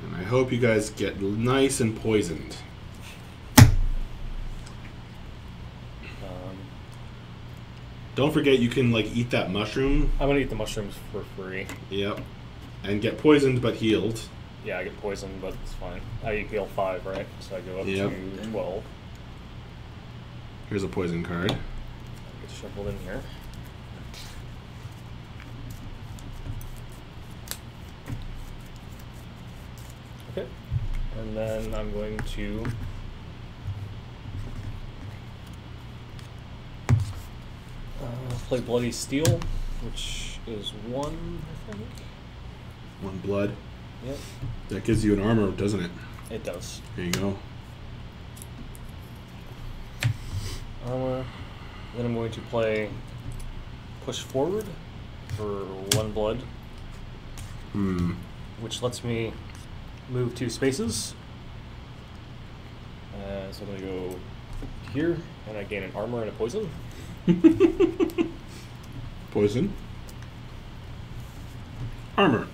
A: And I hope you guys get nice and poisoned. Don't forget you can like eat that mushroom.
E: I'm gonna eat the mushrooms for free.
A: Yep. And get poisoned but healed.
E: Yeah, I get poisoned, but it's fine. I heal 5, right? So I go up to 12.
A: Here's a poison card.
E: Get shuffled in here. Okay. And then I'm going to play Bloody Steel, which is 1, I think.
A: 1 blood.
E: Yep.
A: That gives you an armor, doesn't it?
E: It does.
A: There you go.
E: Armor. Then I'm going to play Push Forward for 1 blood. Which lets me move 2 spaces. So I'm going to go here, and I gain an armor and a poison.
A: Poison. Armor.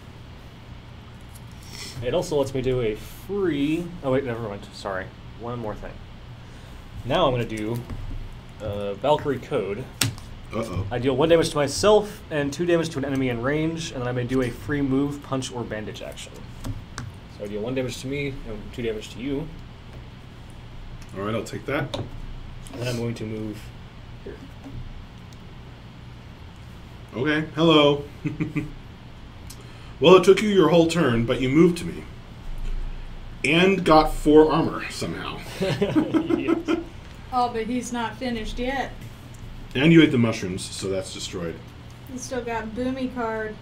E: It also lets me do a free... Oh, wait, never mind. Sorry. One more thing. Now I'm going to do Valkyrie Code.
A: Uh-oh.
E: I deal 1 damage to myself and 2 damage to an enemy in range, and then I may do a free move, punch, or bandage action. So I deal 1 damage to me and 2 damage to you.
A: All right, I'll take that.
E: And then I'm going to move here.
A: Okay, hello. Well, it took you your whole turn, but you moved to me. And got 4 armor, somehow.
E: Yes.
D: Oh, but he's not finished yet.
A: And you ate the mushrooms, so that's destroyed.
D: He's still got Boomy card.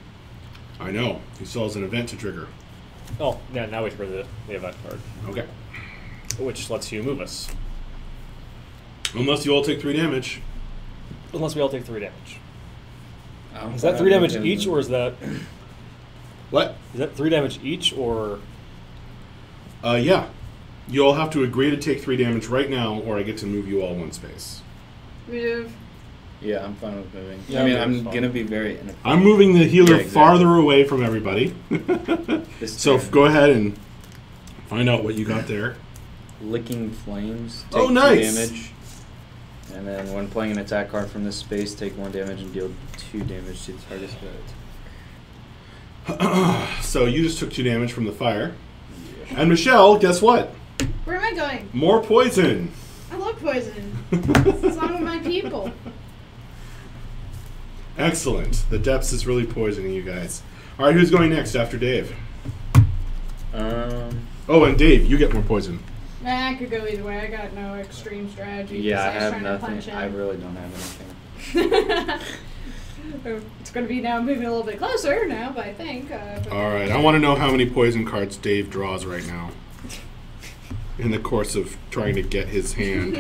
A: I know. He still has an event to trigger.
E: Oh, yeah, now wait for the event card,
A: Okay.
E: which lets you move us.
A: Unless you all take 3 damage.
E: Unless we all take 3 damage.
C: Oh,
E: Is that 3 damage each, or is that...
A: What?
E: Is that 3 damage each, or...
A: Yeah. You all have to agree to take 3 damage right now, or I get to move you all 1 space.
D: Move.
C: Yeah, I'm fine with moving.
E: Yeah,
C: I mean,
E: moving's
C: I'm
E: fine.
C: going to be very...
A: I'm moving the healer
C: Yeah, exactly.
A: farther away from everybody. So
C: turn.
A: go ahead and find out what you got there.
C: Licking Flames. Take
A: Oh, nice.
C: 2 damage. And then when playing an attack card from this space, take 1 damage and deal 2 damage to the target's attack.
A: So you just took 2 damage from the fire. And Michelle, guess what?
D: Where am I going?
A: More poison.
D: I love poison. It's on with my people.
A: Excellent. The depths is really poisoning you guys. All right, who's going next after Dave? Oh, and Dave, you get more poison.
D: Nah, I could go either way. I got no extreme strategy.
C: Yeah, I
D: besides
C: have
D: trying to punch
C: nothing.
D: him.
C: I really don't have anything.
D: It's going to be now moving a little bit closer now, but I think. But
A: All right, I want to know how many poison cards Dave draws right now in the course of trying to get his hand.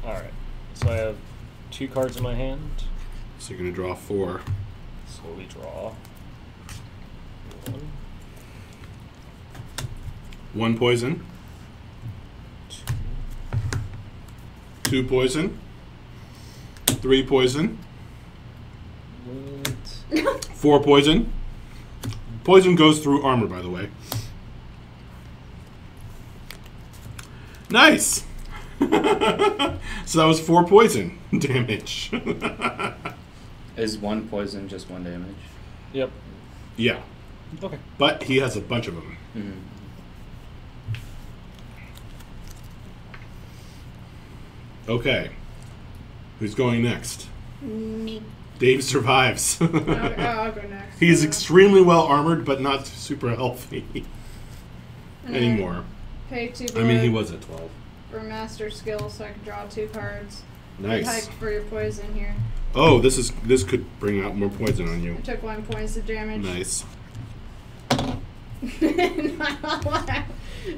E: Alright. So I have 2 cards in my hand.
A: So you're going to draw 4.
E: Slowly draw. 1.
A: 1 poison. 2 poison. 3 poison.
C: What?
A: 4 poison. Poison goes through armor, by the way. Nice! So that was 4 poison damage.
C: Is 1 poison just 1 damage?
E: Yep.
A: Yeah.
E: Okay.
A: But he has a bunch of them.
C: Mm-hmm.
A: Okay. Who's going next?
D: Me.
A: Dave survives.
D: I'll go next.
A: He's extremely well armored, but not super healthy
D: And then
A: anymore.
D: Pay 2
A: I mean, he
D: blood
A: was at 12.
D: for master skill, so I can draw 2 cards.
A: Nice.
D: Hike for your poison here.
A: Oh, this could bring out more poison on you.
D: I took 1 point of damage.
A: Nice.
D: Oh,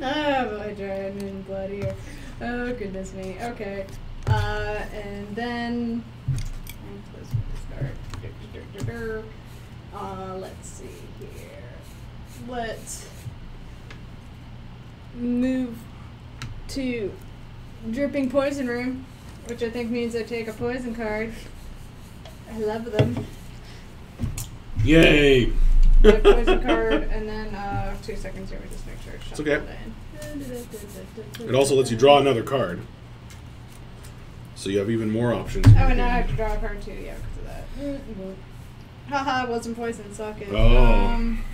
D: my dragon blood here. Oh, goodness me. Okay. And then let's see here. Let's move to Dripping Poison Room, which I think means I take a poison card. I love them.
A: Yay!
D: A poison card, and then 2 seconds here. We just make sure it's
A: okay.
D: in.
A: It also lets you draw another card. So you have even more options.
D: Oh, and now I have to draw a card too, yeah, because of that. Haha, it wasn't poison, suck it.
A: Oh.
D: I'm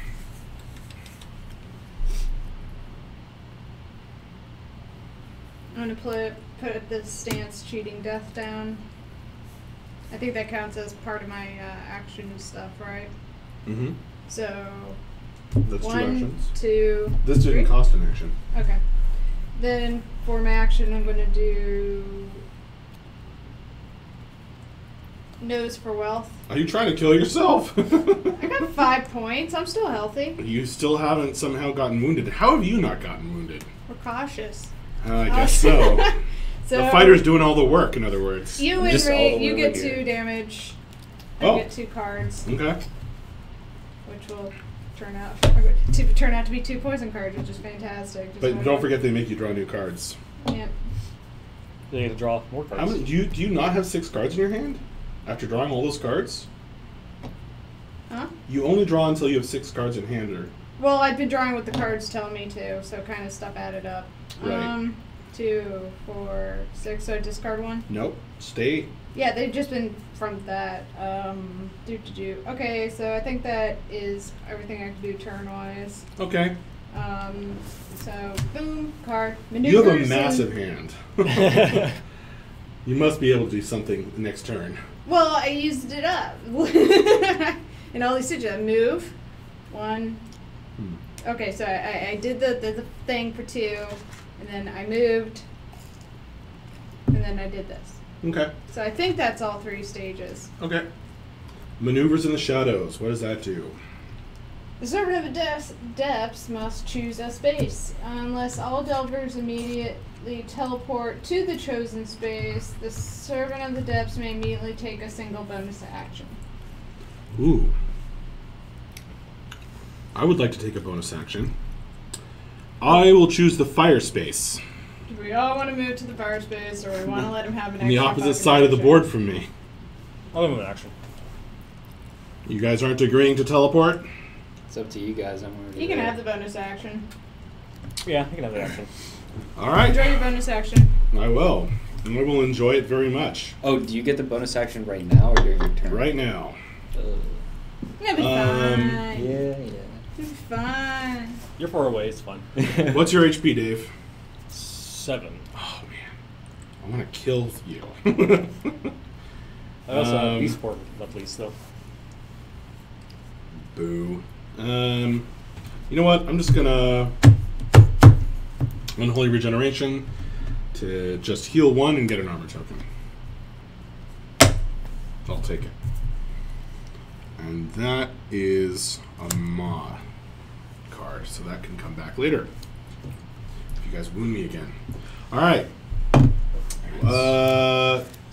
D: gonna put the stance cheating death down. I think that counts as part of my action stuff, right?
A: Mm-hmm.
D: So
A: That's 2
D: 1,
A: actions.
D: 2,
A: This
D: 3?
A: didn't cost an action.
D: Okay. Then for my action, I'm gonna do Nose for Wealth.
A: Are you trying to kill yourself?
D: I got 5 points. I'm still healthy.
A: You still haven't somehow gotten wounded. How have you not gotten wounded?
D: We're cautious.
A: I guess so.
D: So
A: The fighter's doing all the work, in other words.
D: You and
C: Just all
D: Ray,
C: the
D: you
C: way
D: get
C: over
D: 2
C: here.
D: damage.
A: Oh.
D: I get 2 cards,
A: Okay.
D: which will turn out to be 2 poison cards, which is fantastic. Just
A: But
D: wanna-
A: don't forget they make you draw new cards.
D: Yep.
E: You need to draw more cards.
A: How many, do you not have 6 cards in your hand? After drawing all those cards?
D: Huh?
A: You only draw until you have 6 cards in hand, or...
D: Well, I've been drawing what the cards tell me to, so kind of stuff added up.
A: Right.
D: 2, 4, 6. So I discard 1.
A: Nope. Stay.
D: Yeah, they've just been from that. Okay, so I think that is everything I can do turn-wise.
A: Okay.
D: So boom, card.
A: You have a
D: Maneuvers
A: massive
D: and-
A: hand. You must be able to do something next turn.
D: Well, I used it up. In all these situations, move. 1. Okay, so I did the thing for 2, and then I moved, and then I did this.
A: Okay.
D: So I think that's all 3 stages.
A: Okay. Maneuvers in the shadows. What does that do?
D: The Servant of the Depths must choose a space. Unless all Delvers immediately teleport to the chosen space, the Servant of the Depths may immediately take a single bonus action.
A: Ooh. I would like to take a bonus action. I will choose the fire space.
D: Do we all want to move to the fire space, or we want to let him have an
A: On the
D: extra
A: opposite
D: fucking
A: side of the
D: action?
A: board from me.
E: I'll move an action.
A: You guys aren't agreeing to teleport?
C: It's up to you guys. I'm already
D: You can
C: there.
D: have the bonus action.
E: Yeah, you can have the action.
A: Alright.
D: Enjoy your bonus action.
A: I will. And I will enjoy it very much.
C: Oh, do you get the bonus action right now or during your turn?
A: Right now.
D: It'll be fine.
C: Yeah.
D: It'll be fine.
E: You're far away, it's fine.
A: What's your HP, Dave?
E: 7.
A: Oh, man. I want to kill you.
E: I also have beast port at least, though.
A: Boo. You know what? I'm just gonna Unholy Regeneration to just heal 1 and get an armor token. I'll take it. And that is a Ma card, so that can come back later. If you guys wound me again. Alright.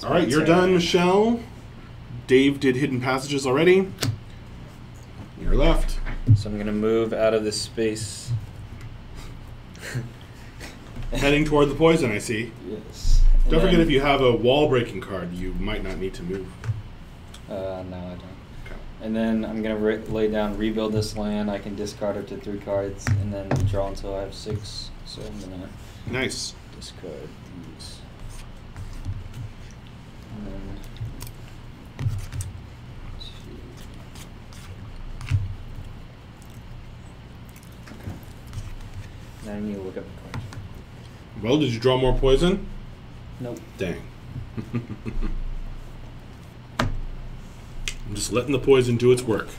A: Alright, you're done, Michelle. Dave did Hidden Passages already. You're left.
C: So I'm going to move out of this space.
A: Heading toward the poison, I see.
C: Yes. And
A: Don't forget
C: then-
A: if you have a wall breaking card, you might not need to move.
C: No, I don't.
A: Okay.
C: And then I'm gonna lay down rebuild this land. I can discard up to 3 cards, and then draw until I have 6. So I'm gonna
A: Nice.
C: discard these. And then 2. Okay. Now I need to look up the cards.
A: Well, did you draw more poison?
C: Nope.
A: Dang. I'm just letting the poison do its work.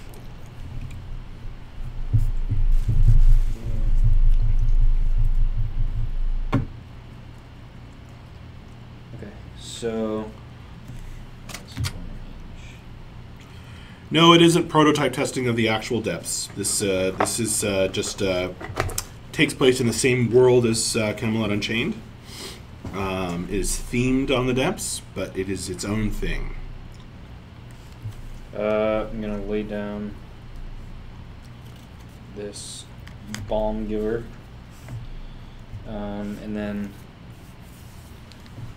C: Okay, so.
A: No, it isn't prototype testing of the actual depths. This is just takes place in the same world as Camelot Unchained. It is themed on the depths, but it is its own thing.
C: I'm gonna lay down this Balm Giver, and then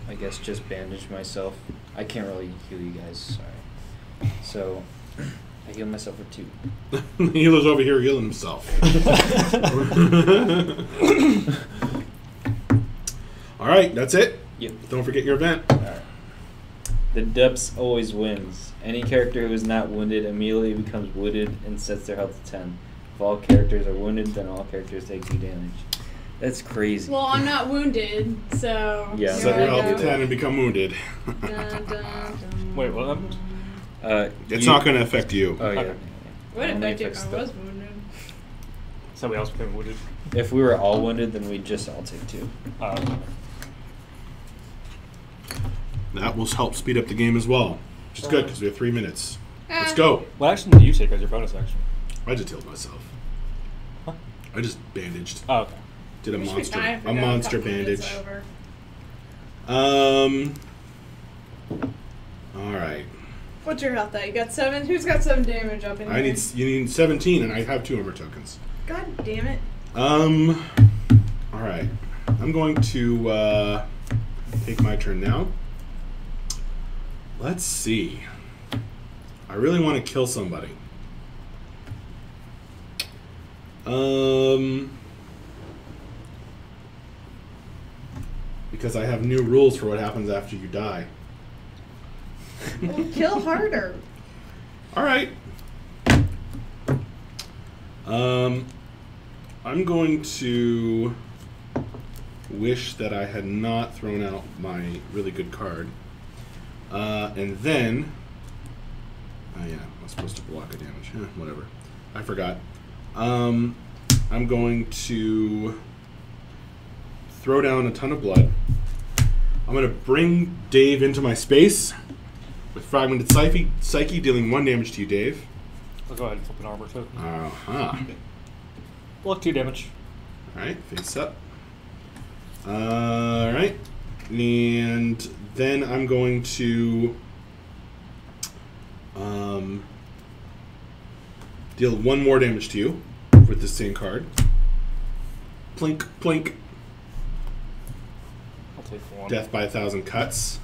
C: I guess just bandage myself. I can't really heal you guys, sorry. So I heal myself for 2.
A: The healer's over here healing himself. All right, that's it.
C: Yep.
A: Don't forget your event.
C: Alright. The depths always wins. Any character who is not wounded immediately becomes wounded and sets their health to 10. If all characters are wounded, then all characters take 2 damage. That's crazy.
D: Well, I'm not wounded, so.
C: Yeah.
A: Set your health to
C: go.
A: 10 and become wounded.
D: Dun, dun, dun.
E: Wait, what happened?
A: It's not going to affect you.
C: Oh yeah.
E: Okay.
D: What
C: Only
D: if I
C: affects the-
D: was wounded?
E: Somebody else became wounded.
C: If we were all wounded, then we'd just all take 2.
A: That will help speed up the game as well, which is good because we have 3 minutes. Let's
D: Ah.
A: go.
E: What action do you take as your bonus action?
A: I just healed myself.
E: Huh?
A: I just bandaged.
E: Oh, okay.
A: Did a
D: We should be
A: monster.
D: fine if we
A: A
D: go
A: monster
D: couple minutes
A: bandage.
D: over.
A: All right.
D: What's your health at? You got 7? Who's got 7 damage up in
A: You need 17, and I have 2 armor tokens.
D: God damn it.
A: All right. I'm going to take my turn now. Let's see. I really want to kill somebody. Because I have new rules for what happens after you die.
D: Well, kill harder.
A: All right. I'm going to wish that I had not thrown out my really good card. And then, oh yeah, I was supposed to block a damage. Whatever. I forgot. I'm going to throw down a ton of blood. I'm going to bring Dave into my space with Fragmented Psyche, dealing 1 damage to you, Dave.
E: I'll go ahead and flip an armor token.
A: Uh-huh.
E: Block 2 damage.
A: Alright, face up. Alright. And then I'm going to deal 1 more damage to you with this same card. Plink, plink.
E: I'll take 1.
A: Death by 1,000 cuts.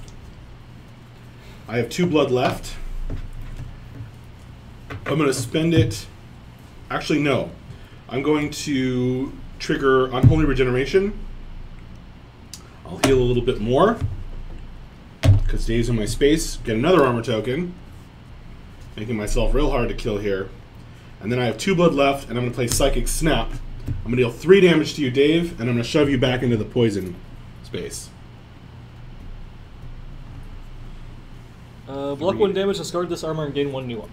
A: I have 2 blood left. I'm going to spend it. Actually, no. I'm going to trigger Unholy Regeneration. I'll heal a little bit more because Dave's in my space. Get another armor token, making myself real hard to kill here. And then I have 2 blood left, and I'm going to play Psychic Snap. I'm going to deal 3 damage to you, Dave, and I'm going to shove you back into the poison space.
E: Block 1 damage, discard this armor, and gain 1 new armor.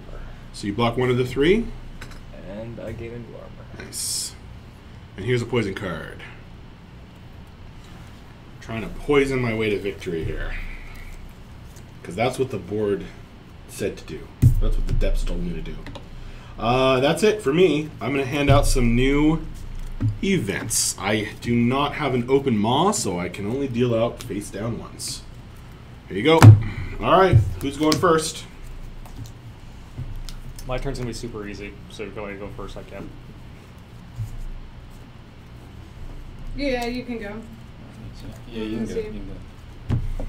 A: So you block 1 of the 3.
E: And I gain a new armor.
A: Nice. And here's a poison card. Trying to poison my way to victory here. Because that's what the board said to do. That's what the depths told me to do. That's it for me. I'm going to hand out some new events. I do not have an open maw, so I can only deal out face down ones. Here you go. Alright, who's going first?
E: My turn's going to be super easy, so if you want me to go first, I can.
D: Yeah, you can go.
C: Yeah, you can go.
D: See.
C: You can go.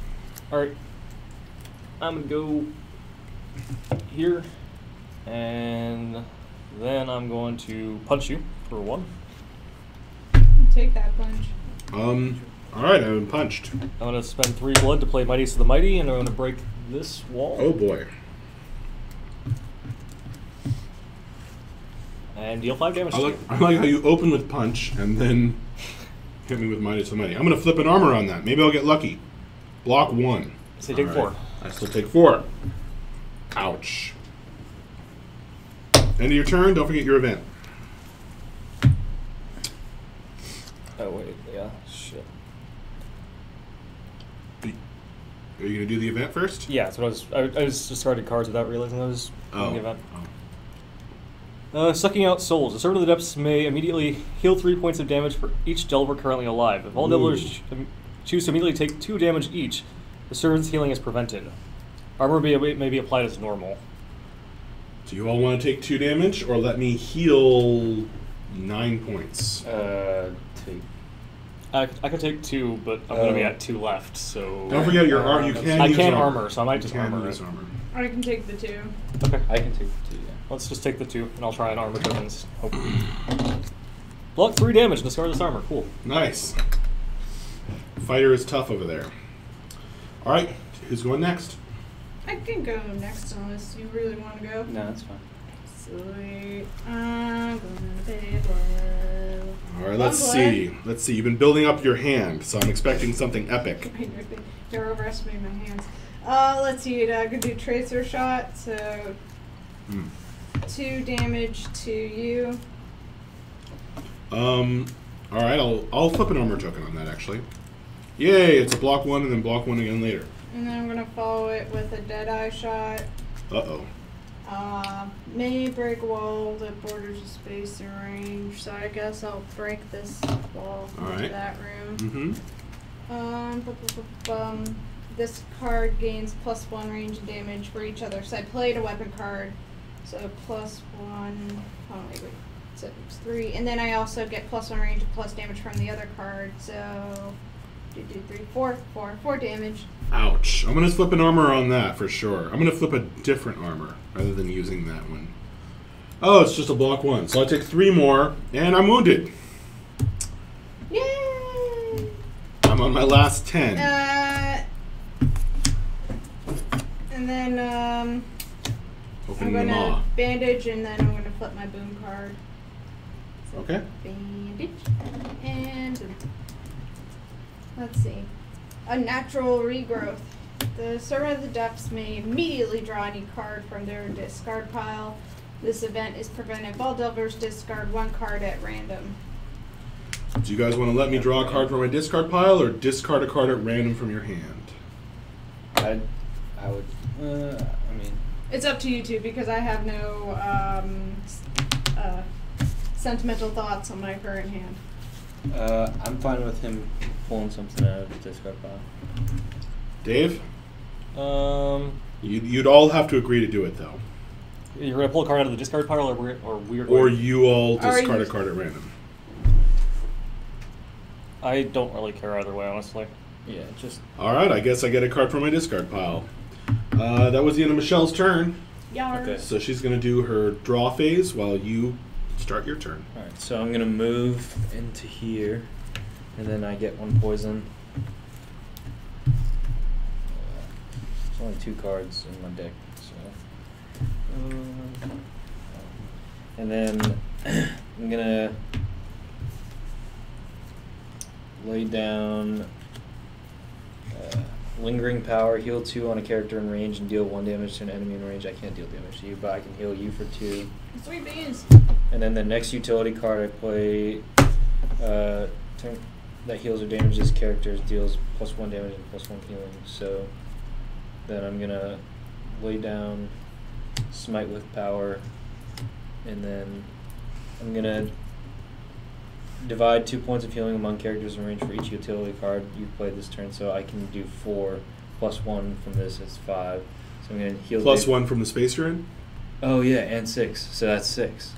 E: Alright. I'm going to go here. And then I'm going to punch you for 1.
D: Take that punch.
A: Alright, I've been punched.
E: I'm going to spend 3 blood to play Mightiest of the Mighty, and I'm going to break this wall.
A: Oh boy.
E: And deal 5 damage
A: I
E: to
A: like,
E: you.
A: I like how you open with punch and then hit me with minus so many. I'm going to flip an armor on that. Maybe I'll get lucky. Block 1.
E: So you take
A: All
E: 4.
A: I still take 4. Ouch. End of your turn. Don't forget your event.
E: Oh, wait. Yeah. Shit.
A: Are you going to do the event first?
E: Yeah, that's what I just discarded cards without realizing I was doing the event. Sucking out souls. The Servant of the Depths may immediately heal 3 points of damage for each Delver currently alive. If all Delvers choose to immediately take 2 damage each, the Servant's healing is prevented. Armor may be applied as normal.
A: Do you all want to take 2 damage or let me heal 9 points?
C: Take.
E: I could take 2, but I'm going to be at 2 left, so...
A: Don't forget your armor. You can
E: I
A: use
E: can't
A: armor.
E: armor, so I might just armor
A: use
E: it.
A: armor.
D: I can take the 2.
E: Okay.
C: I can take 2, yeah.
E: Let's just take the 2, and I'll try and armor tokens. Hope. Block 3 damage, discard this armor. Cool.
A: Nice. Fighter is tough over there. Alright, who's going next?
D: I can go next unless you really want to go.
C: No, that's fine.
D: Sweet. I'm gonna pay blow.
A: Alright, let's see. Let's see. You've been building up your hand, so I'm expecting something epic.
D: You're overestimating my hands. Let's see. I could do tracer shot, so 2 damage to you.
A: Alright, I'll flip an armor token on that actually. Yay, it's a block 1 and then block 1 again later.
D: And then I'm gonna follow it with a Deadeye shot.
A: Uh-oh.
D: May break wall that borders a space in range, so I guess I'll break this wall into
A: Alright.
D: that room.
A: Mm-hmm.
D: This card gains +1 range and damage for each other. So I played a weapon card, so +1. Oh wait, so it's 3, and then I also get +1 range and plus damage from the other card. So 2, 3, 4 damage.
A: Ouch. I'm going to flip an armor on that for sure. I'm going to flip a different armor rather than using that one. Oh, it's just a block 1. So I take 3 more, and I'm wounded.
D: Yay!
A: I'm on my last 10.
D: And then I'm
A: Opening the maw.
D: gonna bandage, and then I'm gonna flip my boom card. So
A: Okay.
D: bandage and boom. Let's see. A natural regrowth. The Servant of the Depths may immediately draw any card from their discard pile. This event is prevented if all Delvers discard 1 card at random.
A: Do you guys want to let me draw a card from my discard pile or discard a card at random from your hand?
C: I would. I mean.
D: It's up to you two because I have no sentimental thoughts on my current hand.
C: I'm fine with him pulling something out of the discard pile.
A: Dave? You'd all have to agree to do it, though.
E: You're going to pull a card out of the discard pile, or we're
A: Or you all
D: Are
A: discard
D: you-
A: a card at random.
E: I don't really care either way, honestly.
C: Yeah, just.
A: Alright, I guess I get a card from my discard pile. That was the end of Michelle's turn.
D: Yarr.
C: Okay.
A: So she's going to do her draw phase while you start your turn.
C: Alright, so I'm gonna move into here, and then I get 1 poison. There's only 2 cards in my deck, so. And then I'm gonna lay down Lingering Power, heal 2 on a character in range, and deal 1 damage to an enemy in range. I can't deal damage to you, but I can heal you for 2.
D: Sweet beans.
C: And then the next utility card I play turn that heals or damages characters deals +1 damage and +1 healing. So then I'm gonna lay down Smite with Power, and then I'm gonna divide 2 points of healing among characters in range for each utility card you've played this turn. So I can do 4 +1 from this is 5. So I'm gonna heal
A: Plus 1 from the space you're in?
C: Oh yeah, and 6. So that's 6.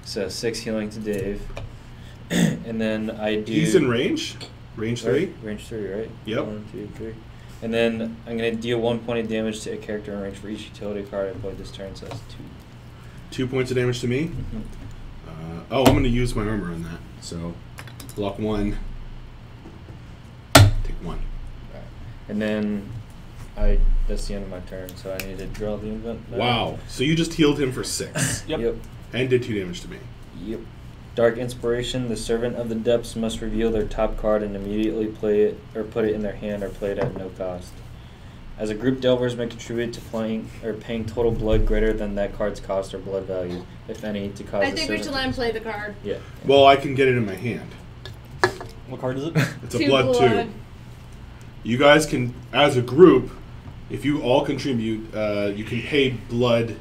C: So 6 healing to Dave. And And then I do.
A: He's in range. Range 3.
C: Range 3, right?
A: Yep.
C: 1, 2, 3. And then I'm going to deal 1 point of damage to a character in range for each utility card I played this turn, so that's 2.
A: 2 points of damage to me.
C: Mm-hmm.
A: I'm going to use my armor on that. So, block 1. Take 1.
C: Right. And then that's the end of my turn, so I need to draw the event.
A: Wow. So you just healed him for 6.
C: Yep.
A: And did 2 damage to me.
C: Yep. Dark Inspiration. The Servant of the Depths must reveal their top card and immediately play it or put it in their hand or play it at no cost. As a group, Delvers may contribute to playing or paying total blood greater than that card's cost or blood value, if any, to cause.
D: I think we should let him play the card.
C: Yeah.
A: Well, I can get it in my hand.
E: What card is it?
A: It's a blood 2. You guys can, as a group, if you all contribute, you can pay blood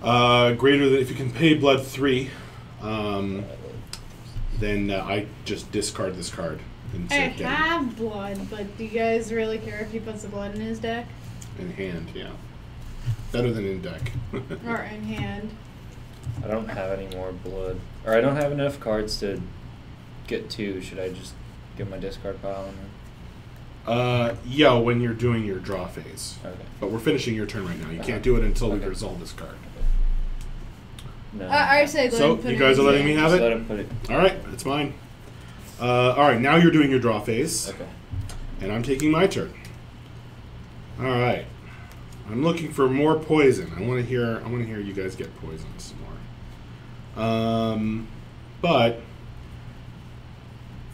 A: greater than, if you can pay blood 3, then I just discard this card. And
D: I
A: say,
D: have blood, but do you guys really care if he puts the blood in his deck?
A: in hand, yeah. Better than in deck.
D: Or in hand?
C: I don't have any more blood, or I don't have enough cards to get 2. Should I just get my discard pile in there?
A: Yeah, when you're doing your draw phase.
C: Okay.
A: But we're finishing your turn right now. You can't do it until we
C: Okay.
A: resolve this card.
C: No.
D: I say let
A: So,
D: him put
A: you
D: it
A: guys
D: in
A: are
D: his
A: letting me
D: hand.
A: have
C: Just
A: it?
C: let him put it.
A: All right, it's mine. All right, now you're doing your draw phase,
C: Okay.
A: and I'm taking my turn. All right, I'm looking for more poison. I want to hear you guys get poisoned some more. But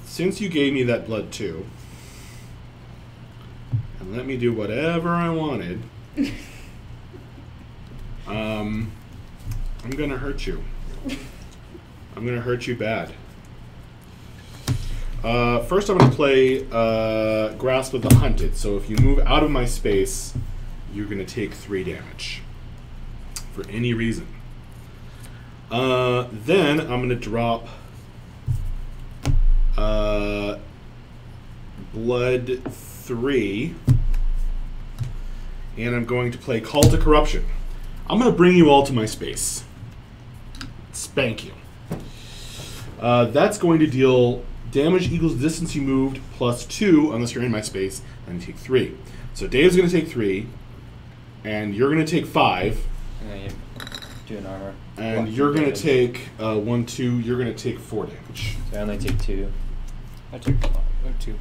A: since you gave me that blood too, and let me do whatever I wanted, I'm gonna hurt you. I'm gonna hurt you bad. First, I'm going to play Grasp of the Hunted. So if you move out of my space, you're going to take 3 damage for any reason. Then I'm going to drop Blood 3, and I'm going to play Call to Corruption. I'm going to bring you all to my space. Spank you. That's going to deal damage equals the distance you moved plus 2 unless you're in my space, and you take 3. So Dave's going to take 3, and you're going to take 5.
C: And then you do an armor.
A: And you're going to take 1, 2. You're going to take 4 damage.
C: So I only take 2.
E: I took 2.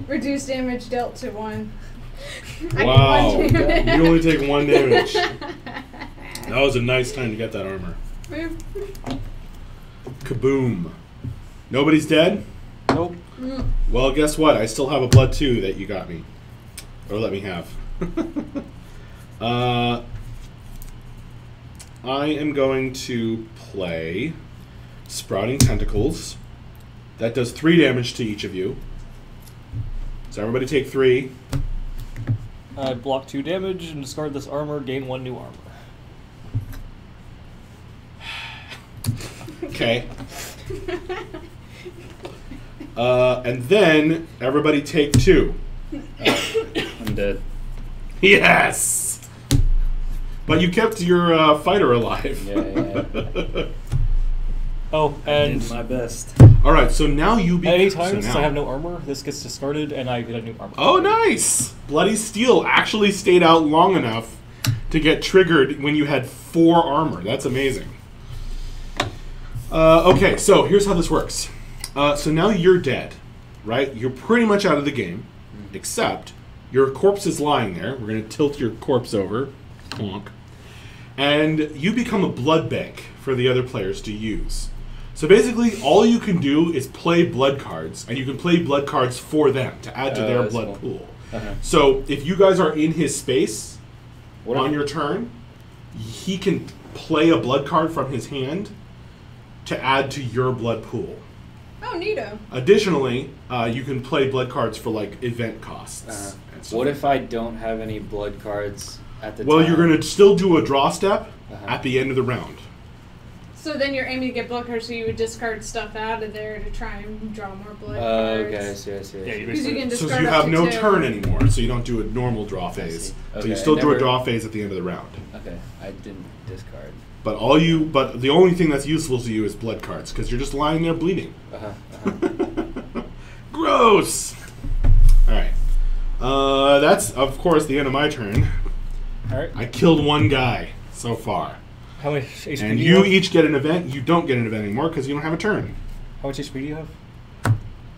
D: Reduce damage dealt to 1.
A: Wow.
D: I get 1 damage.
A: You only take 1 damage. That was a nice time to get that armor. Kaboom. Nobody's dead?
E: Nope.
A: Well, guess what? I still have a blood 2 that you got me. Or let me have. I am going to play Sprouting Tentacles. That does 3 damage to each of you. So everybody take 3.
E: I block 2 damage and discard this armor, gain 1 new armor.
A: Okay. And then everybody take 2.
C: I'm dead.
A: Yes! But you kept your fighter alive.
C: Yeah.
E: Oh, and
C: did my best.
A: All right, so now you
E: at any time,
A: so
E: since
A: now-
E: I have no armor, this gets discarded and I get a new armor.
A: Oh, nice! Bloody Steel actually stayed out long enough to get triggered when you had 4 armor. That's amazing. Okay, so here's how this works. So now you're dead, right? You're pretty much out of the game, except your corpse is lying there. We're going to tilt your corpse over. Plonk. And you become a blood bank for the other players to use. So basically, all you can do is play blood cards, and you can play blood cards for them to add to their
C: that's
A: blood
C: cool.
A: pool.
C: Uh-huh.
A: So if you guys are in his space
C: What
A: on
C: if-
A: your turn, he can play a blood card from his hand to add to your blood pool.
D: Oh, neato.
A: Additionally, you can play blood cards for like event costs. And stuff
C: What
A: like
C: if I don't have any blood cards at the
A: Well,
C: time?
A: you're going to still do a draw step
C: Uh-huh.
A: at the end of the round.
D: So then you're aiming to get blood cards, so you would discard stuff out of there to try and draw more blood
C: Okay, I
D: cards.
C: see, I see. I
E: Yeah,
C: see.
E: you
D: Because you can
A: So
D: discard
A: you
D: up
A: have
D: to
A: no
D: 2.
A: turn anymore, so you don't do a normal draw phase.
C: see.
A: But
C: Okay,
A: you still
C: I
A: do a
C: never-
A: draw phase at the end of the round.
C: Okay, I didn't discard.
A: But the only thing that's useful to you is blood cards because you're just lying there bleeding. Gross. All right. That's of course the end of my turn.
E: All right.
A: I killed one guy so far.
E: How much HP
A: And
E: do
A: you
E: have?
A: each get an event. You don't get an event anymore because you don't have a turn.
E: How much HP do you have?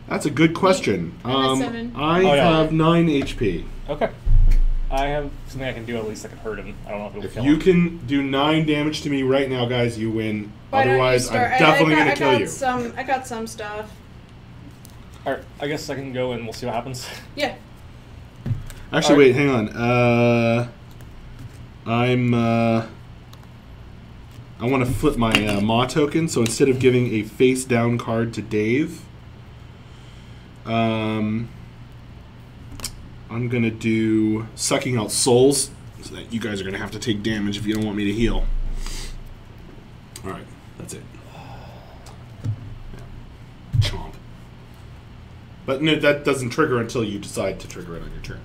A: That's a good question.
D: I'm at 7.
A: I
E: Oh, yeah.
A: have 9 HP.
E: Okay. I have something I can do at least that can hurt him. I don't know if it'll
A: If
E: kill
A: you
E: him.
A: can do 9 damage to me right now, guys, you win.
D: Why don't you
A: Otherwise,
D: start?
A: I'm definitely going to kill you.
D: I got some stuff.
E: All right. I guess I can go and we'll see what happens.
D: Yeah.
A: Actually, wait, hang on. I want to flip my Maw token, so instead of giving a face down card to Dave, I'm going to do Sucking Out Souls, so that you guys are going to have to take damage if you don't want me to heal. Alright, that's it. Yeah. Chomp. But no, that doesn't trigger until you decide to trigger it on your turn.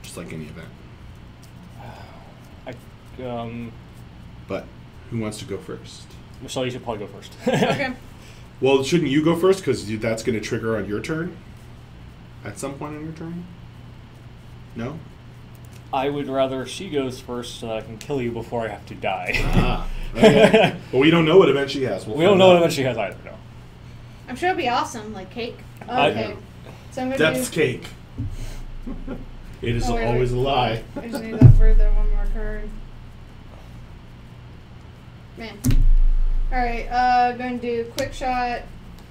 A: Just like any event. But who wants to go first?
E: Michelle, you should probably go first.
D: Okay.
A: Well, shouldn't you go first? Because that's going to trigger on your turn? At some point on your turn? No?
E: I would rather she goes first so that I can kill you before I have to die.
A: Ah. Okay. Well, we don't know what event she has.
E: We don't know what event she has either, no.
D: I'm sure it'll be awesome, like cake.
E: I-
D: Okay. So I'm gonna
A: Depth's
D: do.
A: cake. It is
D: Oh, wait,
A: always
D: wait.
A: a lie.
D: I just need that for the one more card. Man. Alright, going to do quick shot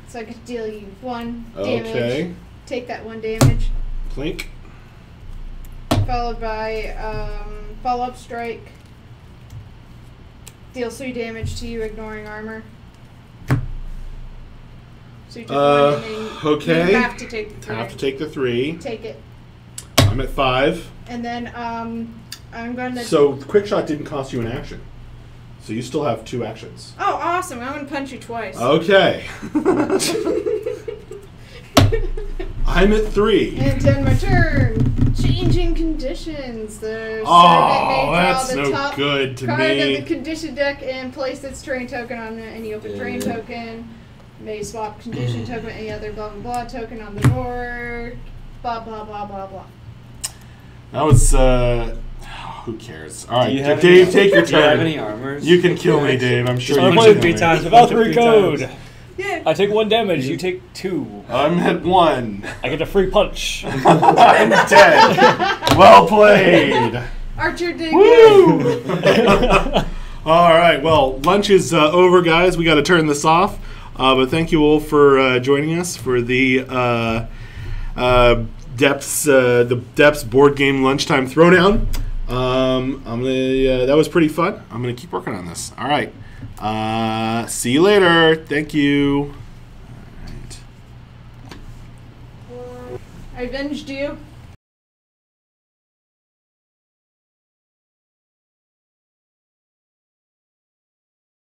D: so I can deal you 1 damage.
A: Okay.
D: Take that 1 damage.
A: Plink.
D: Followed by follow-up strike. Deal 3 damage to you, ignoring armor. So you took 1 and then
A: okay.
D: you have to take the 3.
A: Have to take the 3.
D: Take it.
A: I'm at 5.
D: And then I'm going to...
A: So, quick shot didn't cost you an action. So you still have 2 actions.
D: Oh, awesome. I'm going to punch you twice.
A: Okay. I'm at 3.
D: And end my turn. Changing conditions. The
A: Oh,
D: servant may draw
A: that's
D: the
A: no
D: top
A: good to
D: card
A: me.
D: of the condition deck and place its terrain token on any open terrain token. May swap condition token with any other blah blah blah token on the board. Blah blah blah blah blah.
A: That was, who cares? All right,
C: Do you have
A: Dave,
C: any,
A: take your
C: Do you have
A: turn.
C: any armors?
A: You can kill me, Dave. I'm sure
E: So
A: you
E: I
A: can
E: played
A: kill
C: three
A: me.
C: times.
E: Valkyrie
C: Three
E: code!
C: times.
D: Yeah.
E: I take 1 damage, you take 2.
A: I'm at 1.
E: I get a free punch.
A: I'm dead. Well played.
D: Archer dig.
A: Woo! All right. Well, lunch is over, guys. We got to turn this off. But thank you all for joining us for the Depths board game lunchtime throwdown. That was pretty fun. I'm gonna keep working on this. All right. See you later. Thank you. All right.
D: I avenged you.